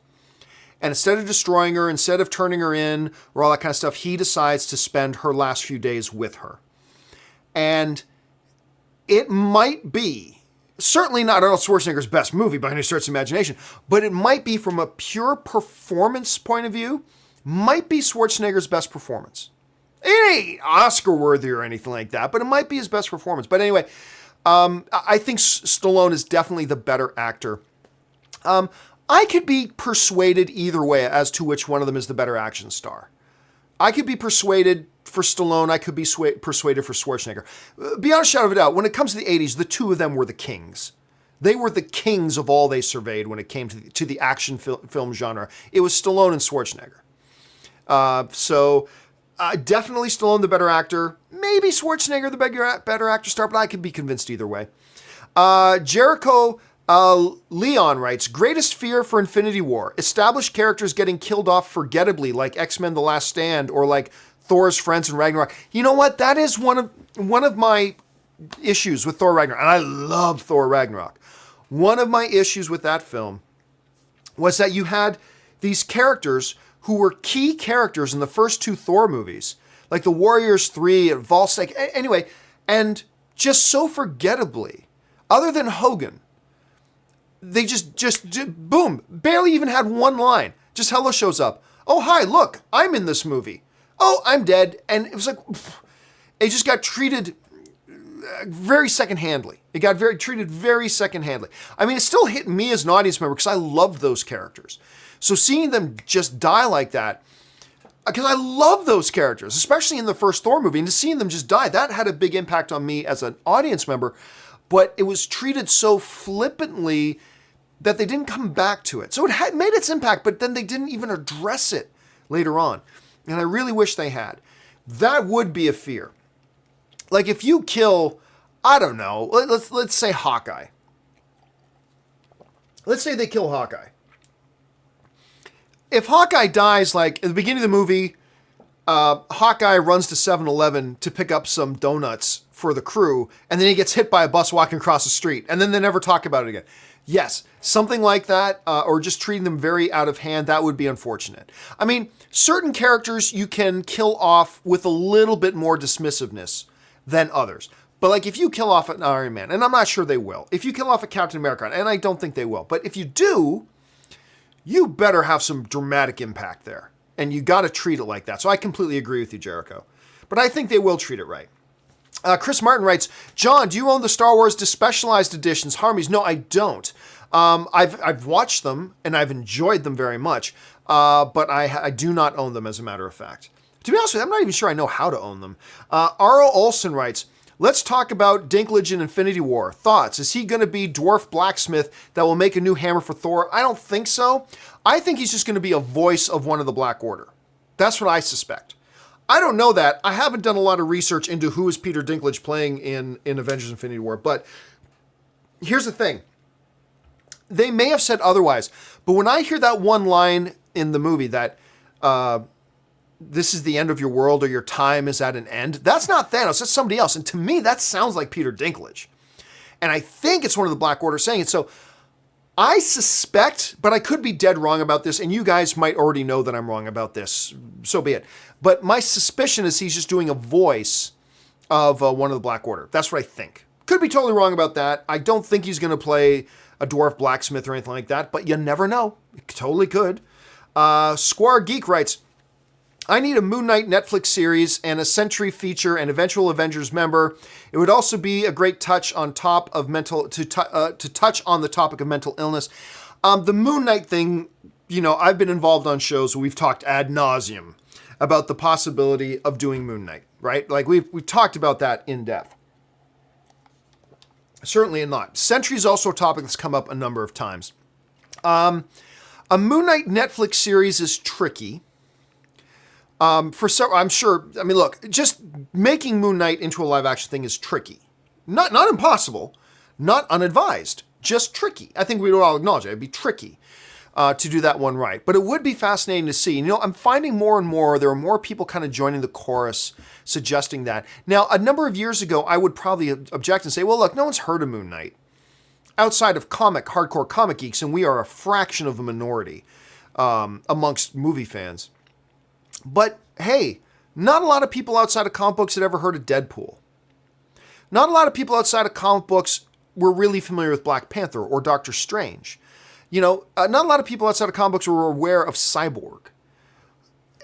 And instead of destroying her, instead of turning her in, or all that kind of stuff, he decides to spend her last few days with her. And it might be, certainly not Arnold Schwarzenegger's best movie by any stretch of imagination, but it might be, from a pure performance point of view, might be Schwarzenegger's best performance. It ain't Oscar-worthy or anything like that, but it might be his best performance. But anyway, I think Stallone is definitely the better actor. I could be persuaded either way as to which one of them is the better action star. I could be persuaded for Stallone. I could be persuaded for Schwarzenegger. Beyond a shadow of a doubt, when it comes to the 80s, the two of them were the kings. They were the kings of all they surveyed when it came to the action film genre. It was Stallone and Schwarzenegger. Definitely Stallone the better actor. Maybe Schwarzenegger the better actor star, but I could be convinced either way. Jericho Leon writes, greatest fear for Infinity War. Established characters getting killed off forgettably, like X-Men The Last Stand, or like Thor's friends in Ragnarok. You know what? That is one of my issues with Thor Ragnarok, and I love Thor Ragnarok. One of my issues with that film was that you had these characters who were key characters in the first 2 Thor movies, like the Warriors 3 and Volstagg, anyway, and just so forgettably, other than Hogan, they just boom, barely even had one line. Just Hela shows up. Oh, hi, look, I'm in this movie. Oh, I'm dead. And it was like, it just got treated very second-handedly. It got treated very second-handedly. I mean, it still hit me as an audience member because I loved those characters. So seeing them just die like that, because I love those characters, especially in the first Thor movie, and to seeing them just die, that had a big impact on me as an audience member, but it was treated so flippantly that they didn't come back to it. So it had made its impact, but then they didn't even address it later on. And I really wish they had. That would be a fear. Like if you kill, I don't know, let's say Hawkeye. Let's say they kill Hawkeye. If Hawkeye dies, like at the beginning of the movie, Hawkeye runs to 7-Eleven to pick up some donuts for the crew, and then he gets hit by a bus walking across the street, and then they never talk about it again. Yes, something like that, or just treating them very out of hand, that would be unfortunate. I mean, certain characters you can kill off with a little bit more dismissiveness than others. But like if you kill off an Iron Man, and I'm not sure they will, if you kill off a Captain America, and I don't think they will, but if you do, you better have some dramatic impact there. And you got to treat it like that. So I completely agree with you, Jericho. But I think they will treat it right. Chris Martin writes, John, do you own the Star Wars Despecialized Editions, Harmonies? No, I don't. I've watched them, and I've enjoyed them very much, but I do not own them, as a matter of fact. To be honest with you, I'm not even sure I know how to own them. R.O. Olson writes, let's talk about Dinklage in Infinity War. Thoughts? Is he going to be dwarf blacksmith that will make a new hammer for Thor? I don't think so. I think he's just going to be a voice of one of the Black Order. That's what I suspect. I don't know that. I haven't done a lot of research into who is Peter Dinklage playing in Avengers Infinity War, but here's the thing. They may have said otherwise, but when I hear that one line in the movie that this is the end of your world or your time is at an end, that's not Thanos, that's somebody else. And to me, that sounds like Peter Dinklage. And I think it's one of the Black Order saying it. So I suspect, but I could be dead wrong about this, and you guys might already know that I'm wrong about this, so be it. But my suspicion is he's just doing a voice of one of the Black Order. That's what I think. Could be totally wrong about that. I don't think he's going to play a dwarf blacksmith or anything like that, but you never know. It totally could. Square Geek writes, I need a Moon Knight Netflix series and a Sentry feature and eventual Avengers member. It would also be a great touch on top of to touch on the topic of mental illness. The Moon Knight thing, you know, I've been involved on shows where we've talked ad nauseum about the possibility of doing Moon Knight, right? Like we've talked about that in depth. Certainly not. Sentry is also a topic that's come up a number of times. A Moon Knight Netflix series is tricky. I'm sure, I mean, look, just making Moon Knight into a live action thing is tricky. Not impossible, not unadvised, just tricky. I think we would all acknowledge it. It'd be tricky to do that one right. But it would be fascinating to see. You know, I'm finding more and more, there are more people kind of joining the chorus suggesting that. Now, a number of years ago, I would probably object and say, well, look, no one's heard of Moon Knight outside of hardcore comic geeks, and we are a fraction of a minority amongst movie fans. But hey, not a lot of people outside of comic books had ever heard of Deadpool. Not a lot of people outside of comic books were really familiar with Black Panther or Doctor Strange. You know, not a lot of people outside of comic books were aware of Cyborg.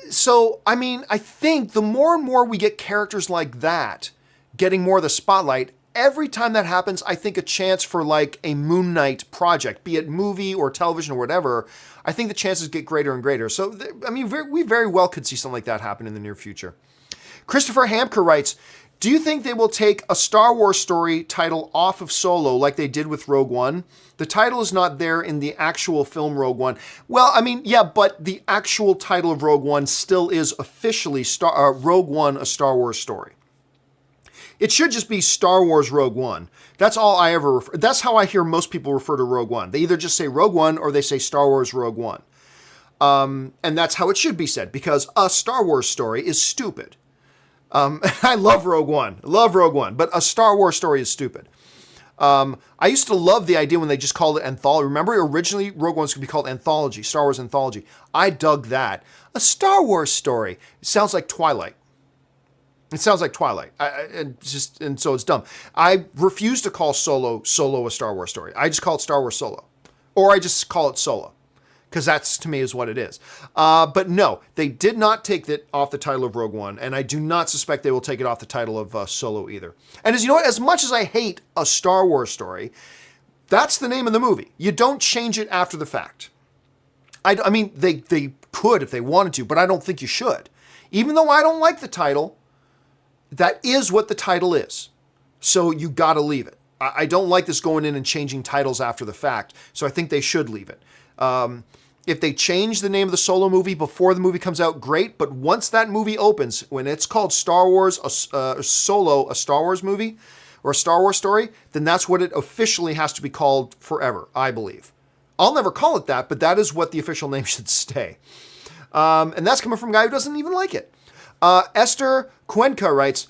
So, I mean, I think the more and more we get characters like that getting more of the spotlight, every time that happens, I think a chance for like a Moon Knight project, be it movie or television or whatever, I think the chances get greater and greater. So, I mean, we very well could see something like that happen in the near future. Christopher Hamker writes, do you think they will take a Star Wars story title off of Solo like they did with Rogue One? The title is not there in the actual film Rogue One. Well, I mean, yeah, but the actual title of Rogue One still is officially Rogue One, a Star Wars story. It should just be Star Wars Rogue One. That's all I ever refer. That's how I hear most people refer to Rogue One. They either just say Rogue One or they say Star Wars Rogue One. And that's how it should be said, because a Star Wars story is stupid. I love Rogue One, but a Star Wars story is stupid. I used to love the idea when they just called it Anthology. Remember, originally Rogue One was going to be called Anthology, Star Wars Anthology. I dug that. A Star Wars story. It sounds like Twilight. It sounds like Twilight, and so it's dumb. I refuse to call Solo a Star Wars story. I just call it Star Wars Solo, or I just call it Solo, because that's to me is what it is. But no, they did not take it off the title of Rogue One, and I do not suspect they will take it off the title of Solo either. And as you know what, as much as I hate a Star Wars story, that's the name of the movie. You don't change it after the fact. I mean, they could if they wanted to, but I don't think you should. Even though I don't like the title, that is what the title is. So you got to leave it. I don't like this going in and changing titles after the fact. So I think they should leave it. If they change the name of the Solo movie before the movie comes out, great. But once that movie opens, when it's called Star Wars Solo, a Star Wars movie or a Star Wars story, then that's what it officially has to be called forever, I believe. I'll never call it that, but that is what the official name should stay. And that's coming from a guy who doesn't even like it. Esther Cuenca writes,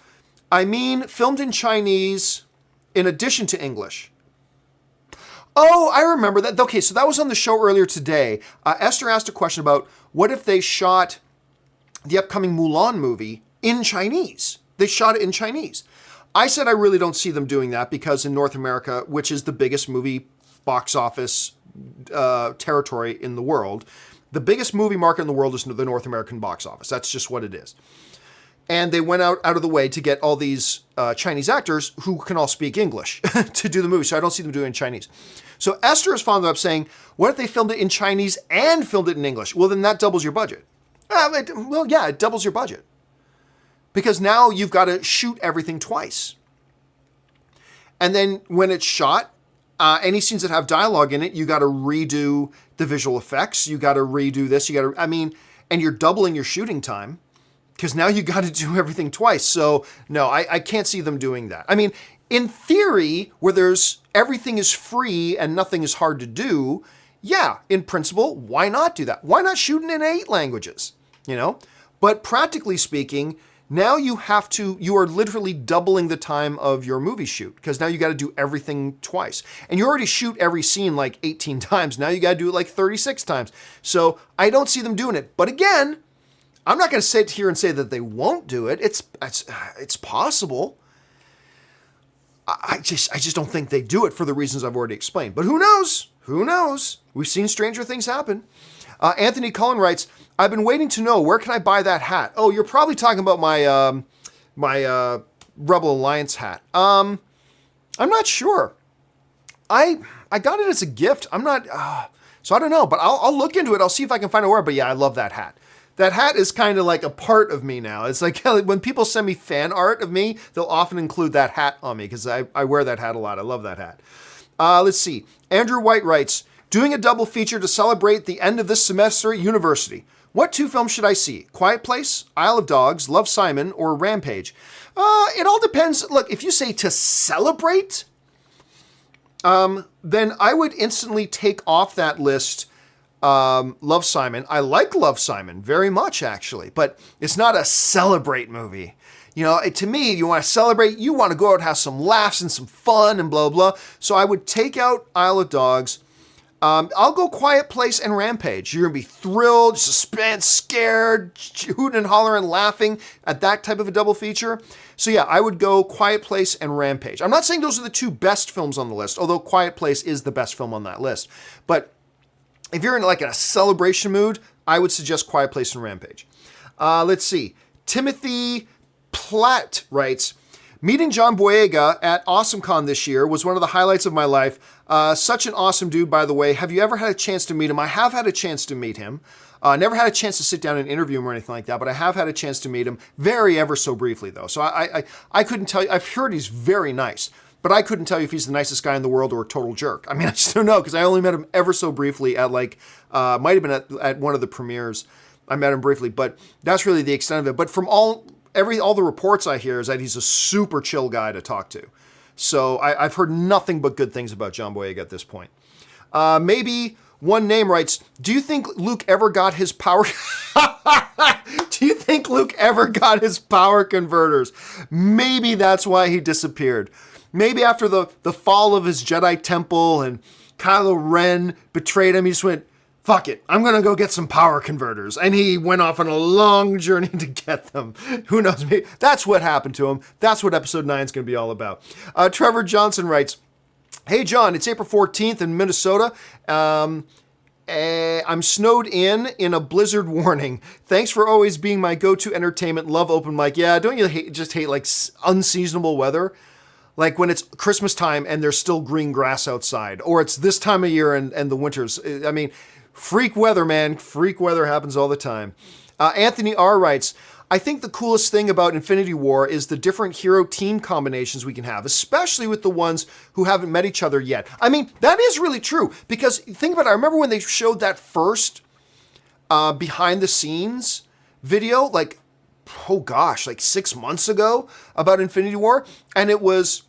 I mean, filmed in Chinese in addition to English. Oh, I remember that. Okay, so that was on the show earlier today. Esther asked a question about what if they shot the upcoming Mulan movie in Chinese? They shot it in Chinese. I said I really don't see them doing that because in North America, which is the biggest movie box office territory in the world, the biggest movie market in the world is the North American box office. That's just what it is. and they went out of the way to get all these Chinese actors who can all speak English to do the movie. So I don't see them doing it in Chinese. So Esther has followed up saying, what if they filmed it in Chinese and filmed it in English? Well, then that doubles your budget. It doubles your budget. Because now you've got to shoot everything twice. And then when it's shot, any scenes that have dialogue in it, you got to redo the visual effects. You got to redo this. And you're doubling your shooting time because now you got to do everything twice. So no, I can't see them doing that. I mean, in theory, where everything is free and nothing is hard to do, yeah, in principle, why not do that? Why not shoot it in 8 languages? But practically speaking, now you are literally doubling the time of your movie shoot because now you got to do everything twice. And you already shoot every scene like 18 times. Now you got to do it like 36 times. So I don't see them doing it. But again, I'm not going to sit here and say that they won't do it. It's possible. I just don't think they do it for the reasons I've already explained. But who knows? Who knows? We've seen stranger things happen. Anthony Cullen writes, I've been waiting to know, where can I buy that hat? Oh, you're probably talking about my Rebel Alliance hat. I'm not sure. I got it as a gift. I'm not, so I don't know, but I'll look into it. I'll see if I can find a word. But yeah, I love that hat. That hat is kind of like a part of me now. It's like when people send me fan art of me, they'll often include that hat on me because I wear that hat a lot. I love that hat. Let's see. Andrew White writes, doing a double feature to celebrate the end of this semester at university. What 2 films should I see? Quiet Place, Isle of Dogs, Love, Simon, or Rampage? It all depends. Look, if you say to celebrate, then I would instantly take off that list Love, Simon. I like Love, Simon very much, actually, but it's not a celebrate movie. To me, you want to celebrate, you want to go out and have some laughs and some fun and blah, blah. So I would take out Isle of Dogs. I'll go Quiet Place and Rampage. You're going to be thrilled, suspense, scared, hooting and hollering, laughing at that type of a double feature. So yeah, I would go Quiet Place and Rampage. I'm not saying those are the 2 best films on the list, although Quiet Place is the best film on that list. But if you're in like a celebration mood, I would suggest Quiet Place and Rampage. Let's see. Timothy Platt writes, meeting John Boyega at AwesomeCon this year was one of the highlights of my life. Such an awesome dude, by the way. Have you ever had a chance to meet him? I have had a chance to meet him. Never had a chance to sit down and interview him or anything like that, but I have had a chance to meet him ever so briefly, though. So I couldn't tell you. I've heard he's very nice, but I couldn't tell you if he's the nicest guy in the world or a total jerk. I mean, I just don't know because I only met him ever so briefly at might have been at one of the premieres. I met him briefly, but that's really the extent of it. But from all the reports I hear is that he's a super chill guy to talk to. So I've heard nothing but good things about John Boyega at this point. Maybe one name writes, do you think Luke ever got his power? Do you think Luke ever got his power converters? Maybe that's why he disappeared. Maybe after the fall of his Jedi temple and Kylo Ren betrayed him, he just went, fuck it, I'm going to go get some power converters. And he went off on a long journey to get them. Who knows? Maybe that's what happened to him. That's what episode 9 is going to be all about. Trevor Johnson writes, hey, John, it's April 14th in Minnesota. I'm snowed in a blizzard warning. Thanks for always being my go-to entertainment. Love open mic. Yeah, don't you hate like unseasonable weather? Like when it's Christmas time and there's still green grass outside, or it's this time of year and the winters. I mean, freak weather, man. Freak weather happens all the time. Anthony R. writes, I think the coolest thing about Infinity War is the different hero team combinations we can have, especially with the ones who haven't met each other yet. I mean, that is really true because think about it. I remember when they showed that first behind the scenes video, like 6 months ago about Infinity War. And it was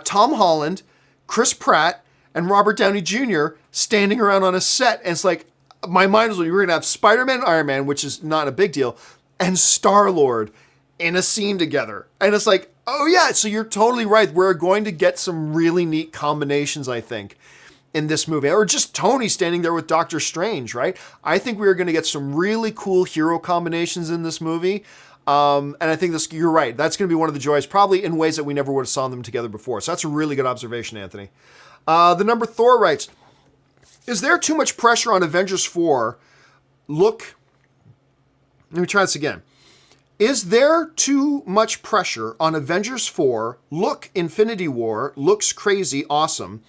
Tom Holland, Chris Pratt, and Robert Downey Jr. standing around on a set. And it's like, my mind was, you were going to have Spider-Man and Iron Man, which is not a big deal, and Star-Lord in a scene together. And it's like, oh yeah, so you're totally right. We're going to get some really neat combinations, I think, in this movie. Or just Tony standing there with Doctor Strange, right? I think we're going to get some really cool hero combinations in this movie. And I think you're right. That's going to be one of the joys, probably in ways that we never would have saw them together before. So that's a really good observation, Anthony. The number Thor writes, is there too much pressure on Avengers 4? Let me try this again. Is there too much pressure on Avengers 4? Look, Infinity War looks crazy awesome,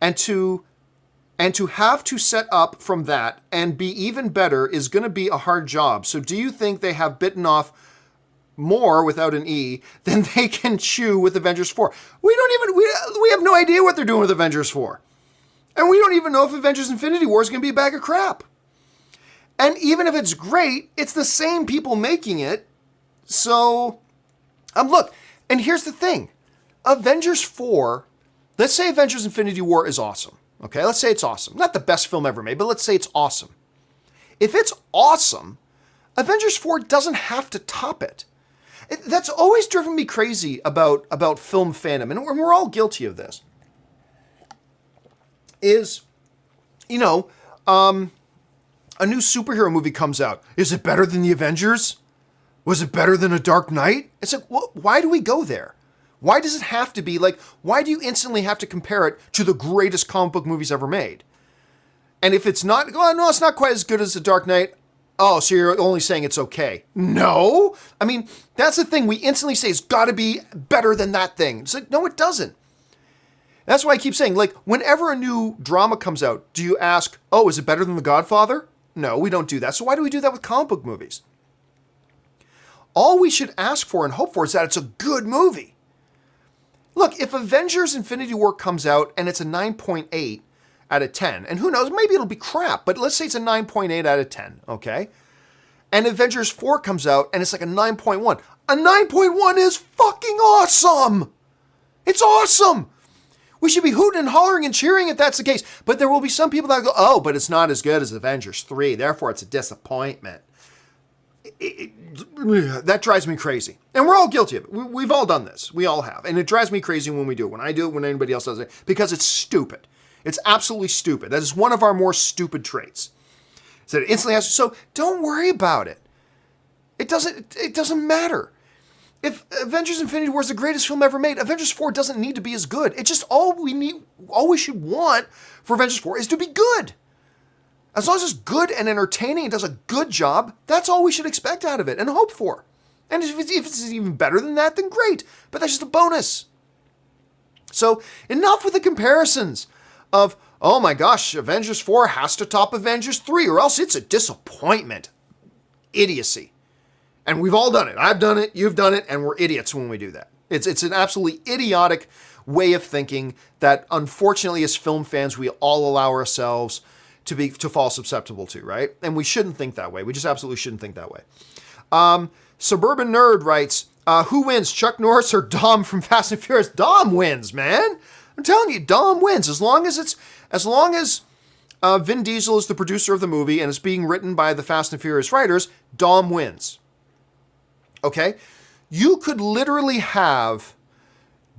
and to have to set up from that and be even better is going to be a hard job. So do you think they have bitten off more without an E than they can chew with Avengers 4? We have no idea what they're doing with Avengers 4. And we don't even know if Avengers Infinity War is going to be a bag of crap. And even if it's great, it's the same people making it. So, look, and here's the thing. Avengers 4, let's say Avengers Infinity War is awesome. Okay, let's say it's awesome. Not the best film ever made, but let's say it's awesome. If it's awesome, Avengers 4 doesn't have to top it. That's always driven me crazy about film fandom, and we're all guilty of this. Is, a new superhero movie comes out. Is it better than the Avengers? Was it better than A Dark Knight? It's like, why do we go there? Why does it have to be like, why do you instantly have to compare it to the greatest comic book movies ever made? And if it's not, oh, no, it's not quite as good as The Dark Knight. Oh, so you're only saying it's okay. No. I mean, that's the thing. We instantly say it's got to be better than that thing. It's like, no, it doesn't. That's why I keep saying, like, whenever a new drama comes out, do you ask, oh, is it better than The Godfather? No, we don't do that. So why do we do that with comic book movies? All we should ask for and hope for is that it's a good movie. Look, if Avengers Infinity War comes out and it's a 9.8 out of 10, and who knows, maybe it'll be crap, but let's say it's a 9.8 out of 10, okay? And Avengers 4 comes out and it's like a 9.1. A 9.1 is fucking awesome! It's awesome! We should be hooting and hollering and cheering if that's the case. But there will be some people that go, oh, but it's not as good as Avengers 3, therefore it's a disappointment. That drives me crazy. And we're all guilty of it. We've all done this. We all have. And it drives me crazy when we do it. When I do it, when anybody else does it. Because it's stupid. It's absolutely stupid. That is one of our more stupid traits. So it instantly has to, so don't worry about it. It doesn't matter. If Avengers Infinity War is the greatest film ever made, Avengers 4 doesn't need to be as good. It's just all we should want for Avengers 4 is to be good. As long as it's good and entertaining and does a good job, that's all we should expect out of it and hope for. And if it's even better than that, then great. But that's just a bonus. So enough with the comparisons of, oh my gosh, Avengers 4 has to top Avengers 3 or else it's a disappointment. Idiocy. And we've all done it. I've done it, you've done it, and we're idiots when we do that. It's an absolutely idiotic way of thinking that unfortunately as film fans we all allow ourselves to fall susceptible to, right? And we shouldn't think that way. We just absolutely shouldn't think that way. Suburban Nerd writes, who wins, Chuck Norris or Dom from Fast and Furious? Dom wins, man. I'm telling you, Dom wins. As long as Vin Diesel is the producer of the movie and it's being written by the Fast and Furious writers, Dom wins. Okay? You could literally have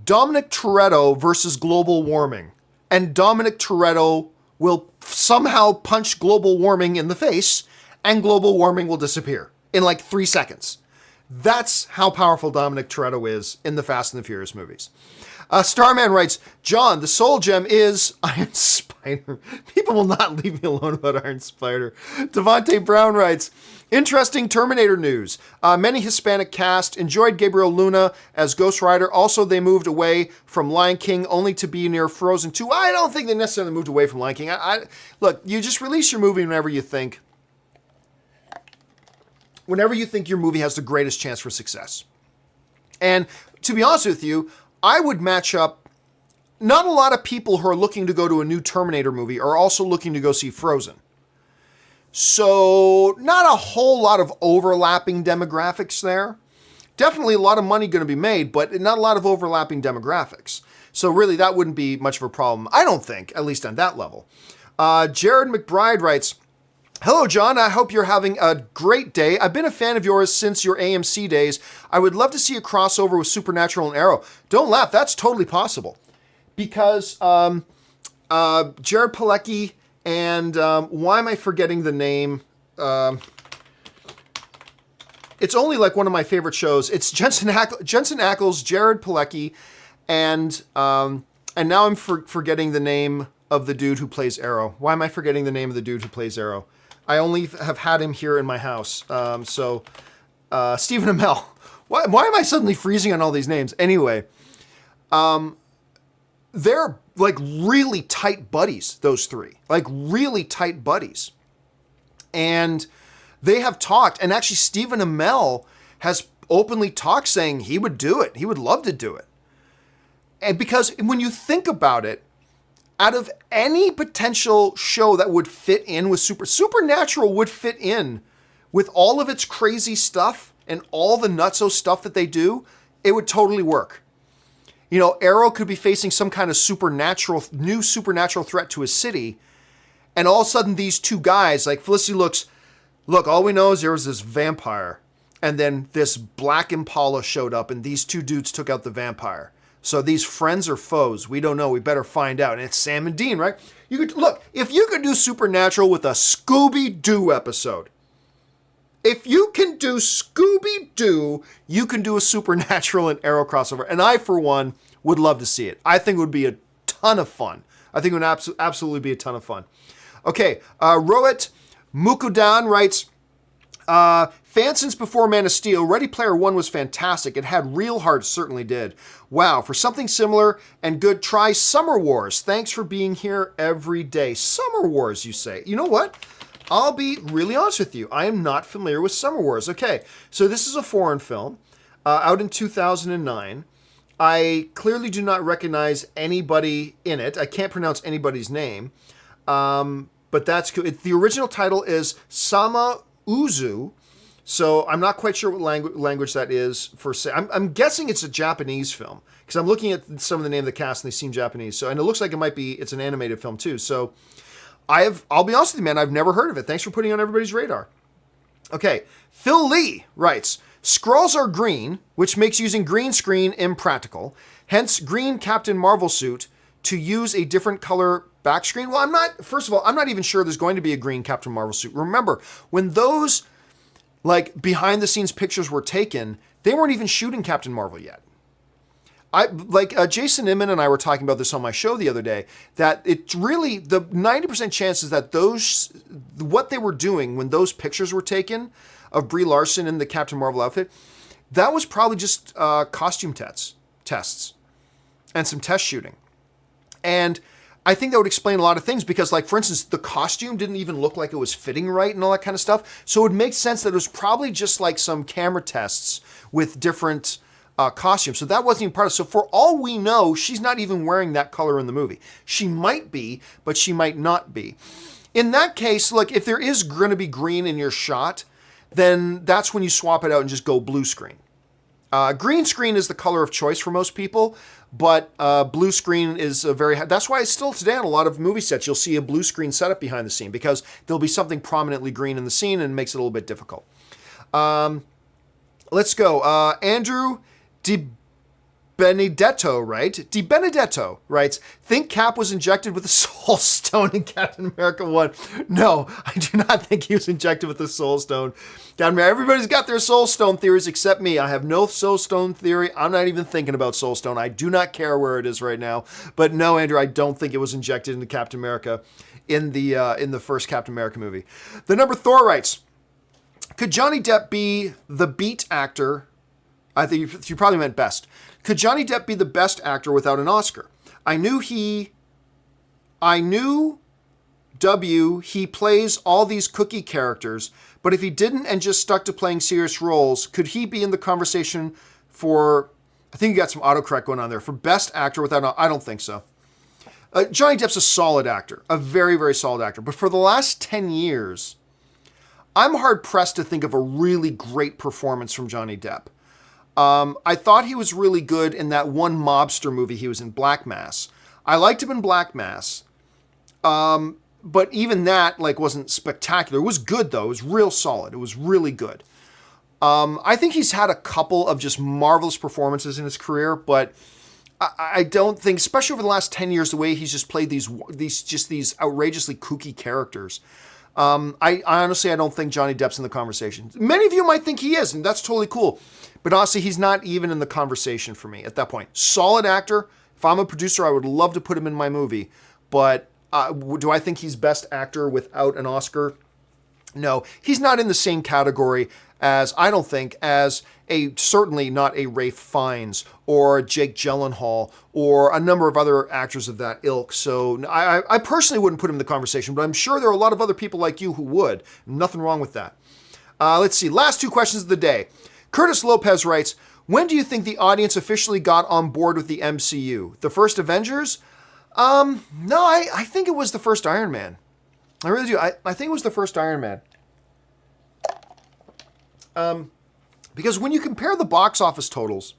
Dominic Toretto versus global warming, and Dominic Toretto will somehow punch global warming in the face, and global warming will disappear in like 3 seconds. That's how powerful Dominic Toretto is in the Fast and the Furious movies. Starman writes, John, the soul gem is Iron Spider. People will not leave me alone about Iron Spider. Devontae Brown writes, interesting Terminator news. Many Hispanic cast enjoyed Gabriel Luna as Ghost Rider. Also, they moved away from Lion King only to be near Frozen 2. I don't think they necessarily moved away from Lion King. Look, you just release your movie whenever you think your movie has the greatest chance for success. And to be honest with you, I would match up, not a lot of people who are looking to go to a new Terminator movie are also looking to go see Frozen. So not a whole lot of overlapping demographics there. Definitely a lot of money going to be made, but not a lot of overlapping demographics. So really that wouldn't be much of a problem, I don't think, at least on that level. Jared McBride writes, hello, John. I hope you're having a great day. I've been a fan of yours since your AMC days. I would love to see a crossover with Supernatural and Arrow. Don't laugh. That's totally possible. Because Jared Padalecki and why am I forgetting the name? It's only like one of my favorite shows. It's Jensen Ackles, Jared Padalecki, and now I'm forgetting the name of the dude who plays Arrow. Why am I forgetting the name of the dude who plays Arrow? I only have had him here in my house. So Stephen Amell. Why am I suddenly freezing on all these names? Anyway, they're like really tight buddies, those three. Like really tight buddies. And they have talked, and actually Stephen Amell has openly talked saying he would do it. He would love to do it. And because when you think about it, out of any potential show that would fit in with Supernatural would fit in with all of its crazy stuff and all the nutso stuff that they do, it would totally work. You know, Arrow could be facing some kind of new supernatural threat to his city, and all of a sudden these two guys, like Felicity look, all we know is there was this vampire, and then this black Impala showed up, and these two dudes took out the vampire. So these friends or foes, we don't know. We better find out. And it's Sam and Dean, right? You could look, if you could do Supernatural with a Scooby-Doo episode, if you can do Scooby-Doo, you can do a Supernatural and Arrow crossover. And I, for one, would love to see it. I think it would be a ton of fun. I think it would absolutely be a ton of fun. Okay, Rohit Mukudan writes, fan since before Man of Steel, Ready Player One was fantastic. It had real heart, certainly did. Wow, for something similar and good, try Summer Wars. Thanks for being here every day. Summer Wars, you say. You know what? I'll be really honest with you. I am not familiar with Summer Wars. Okay, so this is a foreign film out in 2009. I clearly do not recognize anybody in it. I can't pronounce anybody's name, but that's cool. The original title is Sama Uzu. So I'm not quite sure what language that is for. I'm guessing it's a Japanese film because I'm looking at some of the name of the cast and they seem Japanese. So, and it looks like it's an animated film too. So I'll be honest with you, man, I've never heard of it. Thanks for putting it on everybody's radar. Okay, Phil Lee writes, Skrulls are green, which makes using green screen impractical. Hence, green Captain Marvel suit to use a different color back screen. Well, first of all, I'm not even sure there's going to be a green Captain Marvel suit. Remember, when those like behind the scenes pictures were taken, they weren't even shooting Captain Marvel yet. Jason Inman and I were talking about this on my show the other day, that it's really the 90% chances that what they were doing when those pictures were taken of Brie Larson in the Captain Marvel outfit, that was probably just costume tests and some test shooting. And I think that would explain a lot of things because, like, for instance, the costume didn't even look like it was fitting right and all that kind of stuff. So it would make sense that it was probably just like some camera tests with different costumes. So that wasn't even part of it. So for all we know, she's not even wearing that color in the movie. She might be, but she might not be. In that case, like, if there is going to be green in your shot, then that's when you swap it out and just go blue screen. Green screen is the color of choice for most people, but blue screen is that's why still today on a lot of movie sets, you'll see a blue screen setup behind the scene because there'll be something prominently green in the scene and it makes it a little bit difficult. Let's go. Andrew Di Benedetto writes, think Cap was injected with the Soul Stone in Captain America 1. No, I do not think he was injected with the Soul Stone. Everybody's got their Soul Stone theories except me. I have no Soul Stone theory. I'm not even thinking about Soul Stone. I do not care where it is right now. But no, Andrew, I don't think it was injected into Captain America in the first Captain America movie. The number Thor writes, could Johnny Depp be the beat actor? I think you probably meant best. Could Johnny Depp be the best actor without an Oscar? I knew he plays all these cookie characters, but if he didn't and just stuck to playing serious roles, could he be in the conversation for, I think you got some autocorrect going on there, for best actor without, I don't think so. Johnny Depp's a solid actor, a very, very solid actor. But for the last 10 years, I'm hard pressed to think of a really great performance from Johnny Depp. I thought he was really good in that one mobster movie he was in, Black Mass. I liked him in Black Mass. But even that wasn't spectacular. It was good though. It was real solid. It was really good. I think he's had a couple of just marvelous performances in his career, but I don't think, especially over the last 10 years, the way he's just played these outrageously kooky characters. I honestly don't think Johnny Depp's in the conversation. Many of you might think he is, and that's totally cool. But honestly, he's not even in the conversation for me at that point. Solid actor. If I'm a producer, I would love to put him in my movie. But do I think he's best actor without an Oscar? No, he's not in the same category as, I don't think, as certainly not a Ralph Fiennes or Jake Gyllenhaal or a number of other actors of that ilk. So I personally wouldn't put him in the conversation, but I'm sure there are a lot of other people like you who would. Nothing wrong with that. Let's see. Last two questions of the day. Curtis Lopez writes, when do you think the audience officially got on board with the MCU? The first Avengers? No, I think it was the first Iron Man. I really do. I think it was the first Iron Man. Because when you compare the box office totals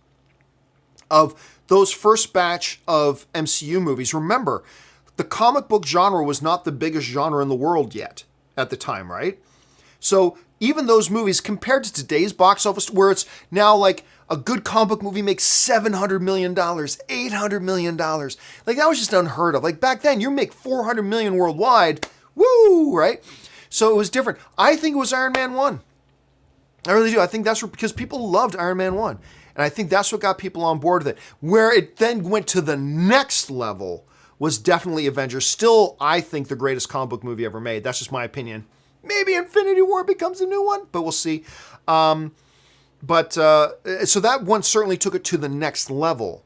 of those first batch of MCU movies, remember, the comic book genre was not the biggest genre in the world yet at the time, right? So even those movies, compared to today's box office, where it's now like a good comic book movie makes $700 million, $800 million. Like, that was just unheard of. Like, back then, you make $400 million worldwide. Woo, right? So it was different. I think it was Iron Man 1. I really do. I think that's because people loved Iron Man 1. And I think that's what got people on board with it. Where it then went to the next level was definitely Avengers. Still, I think the greatest comic book movie ever made. That's just my opinion. Maybe Infinity War becomes a new one, but we'll see. So that one certainly took it to the next level.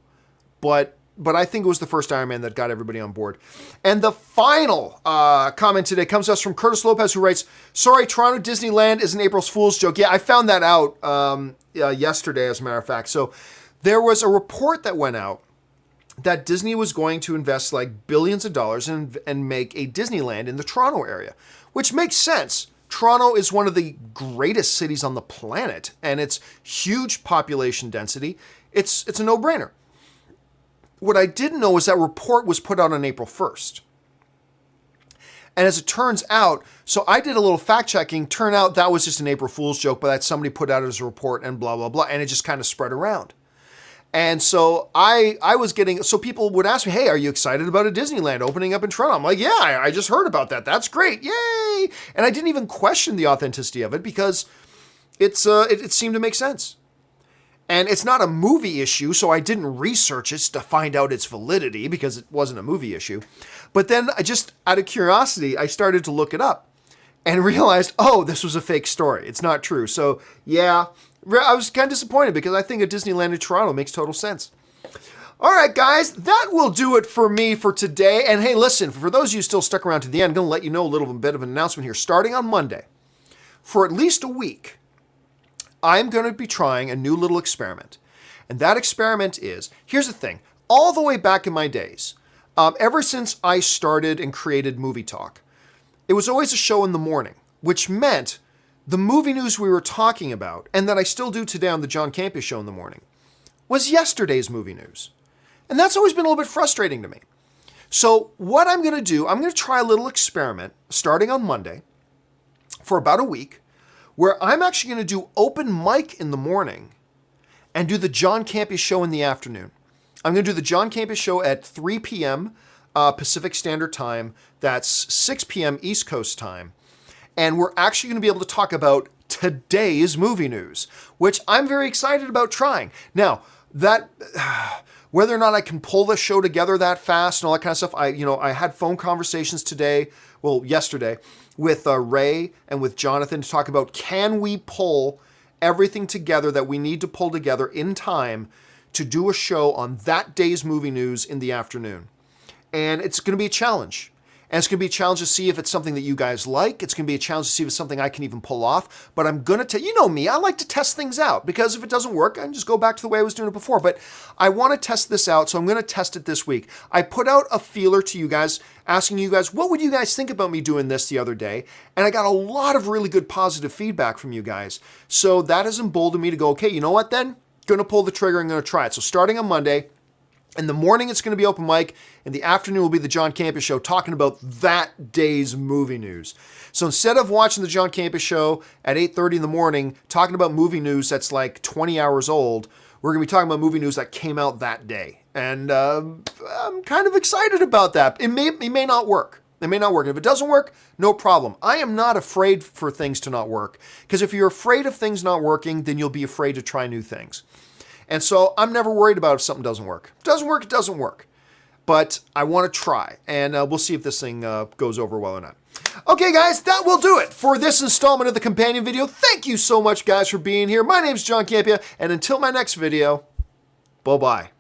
But I think it was the first Iron Man that got everybody on board. And the final comment today comes to us from Curtis Lopez, who writes, sorry, Toronto Disneyland is an April Fool's joke. Yeah, I found that out yesterday, as a matter of fact. So there was a report that went out that Disney was going to invest like billions of dollars and make a Disneyland in the Toronto area, which makes sense. Toronto is one of the greatest cities on the planet, and its huge population density. It's a no-brainer. What I didn't know was that report was put out on April 1st. And as it turns out, so I did a little fact checking, turned out that was just an April Fool's joke, but that somebody put out as a report and blah, blah, blah. And it just kind of spread around. And so I was getting, so people would ask me, hey, are you excited about a Disneyland opening up in Toronto? I'm like, yeah, I just heard about that. That's great. Yay. And I didn't even question the authenticity of it because it seemed to make sense. And it's not a movie issue, so I didn't research it to find out its validity because it wasn't a movie issue. But then I just, out of curiosity, I started to look it up and realized, oh, this was a fake story. It's not true. So yeah, I was kind of disappointed because I think a Disneyland in Toronto makes total sense. All right, guys, that will do it for me for today. And hey, listen, for those of you still stuck around to the end, I'm going to let you know a little bit of an announcement here. Starting on Monday, for at least a week, I'm going to be trying a new little experiment. And that experiment is, here's the thing, all the way back in my days, ever since I started and created Movie Talk, it was always a show in the morning, which meant the movie news we were talking about, and that I still do today on the John Campus Show in the morning, was yesterday's movie news. And that's always been a little bit frustrating to me. So what I'm going to do, I'm going to try a little experiment starting on Monday for about a week, where I'm actually going to do open mic in the morning and do the John Campus Show in the afternoon. I'm going to do the John Campus Show at 3 p.m. Pacific Standard Time. That's 6 p.m. East Coast time. And we're actually going to be able to talk about today's movie news, which I'm very excited about trying. Now, that whether or not I can pull the show together that fast and all that kind of stuff, I had phone conversations yesterday, with Ray and with Jonathan to talk about, can we pull everything together that we need to pull together in time to do a show on that day's movie news in the afternoon. And it's going to be a challenge. And it's going to be a challenge to see if it's something that you guys like. It's going to be a challenge to see if it's something I can even pull off. But I'm going to you know me, I like to test things out, because if it doesn't work, I can just go back to the way I was doing it before. But I want to test this out, so I'm going to test it this week. I put out a feeler to you guys, asking you guys, what would you guys think about me doing this the other day? And I got a lot of really good positive feedback from you guys. So that has emboldened me to go, okay, you know what then? Going to pull the trigger and going to try it. So starting on Monday, in the morning, it's going to be open mic. In the afternoon will be the John Campus Show, talking about that day's movie news. So instead of watching the John Campus Show at 8:30 in the morning, talking about movie news that's like 20 hours old, we're going to be talking about movie news that came out that day. And I'm kind of excited about that. It may not work. It may not work. If it doesn't work, no problem. I am not afraid for things to not work. Because if you're afraid of things not working, then you'll be afraid to try new things. And so I'm never worried about if something doesn't work. If it doesn't work, it doesn't work. But I want to try. And we'll see if this thing goes over well or not. Okay, guys, that will do it for this installment of the companion video. Thank you so much, guys, for being here. My name's John Campia, and until my next video, bye-bye.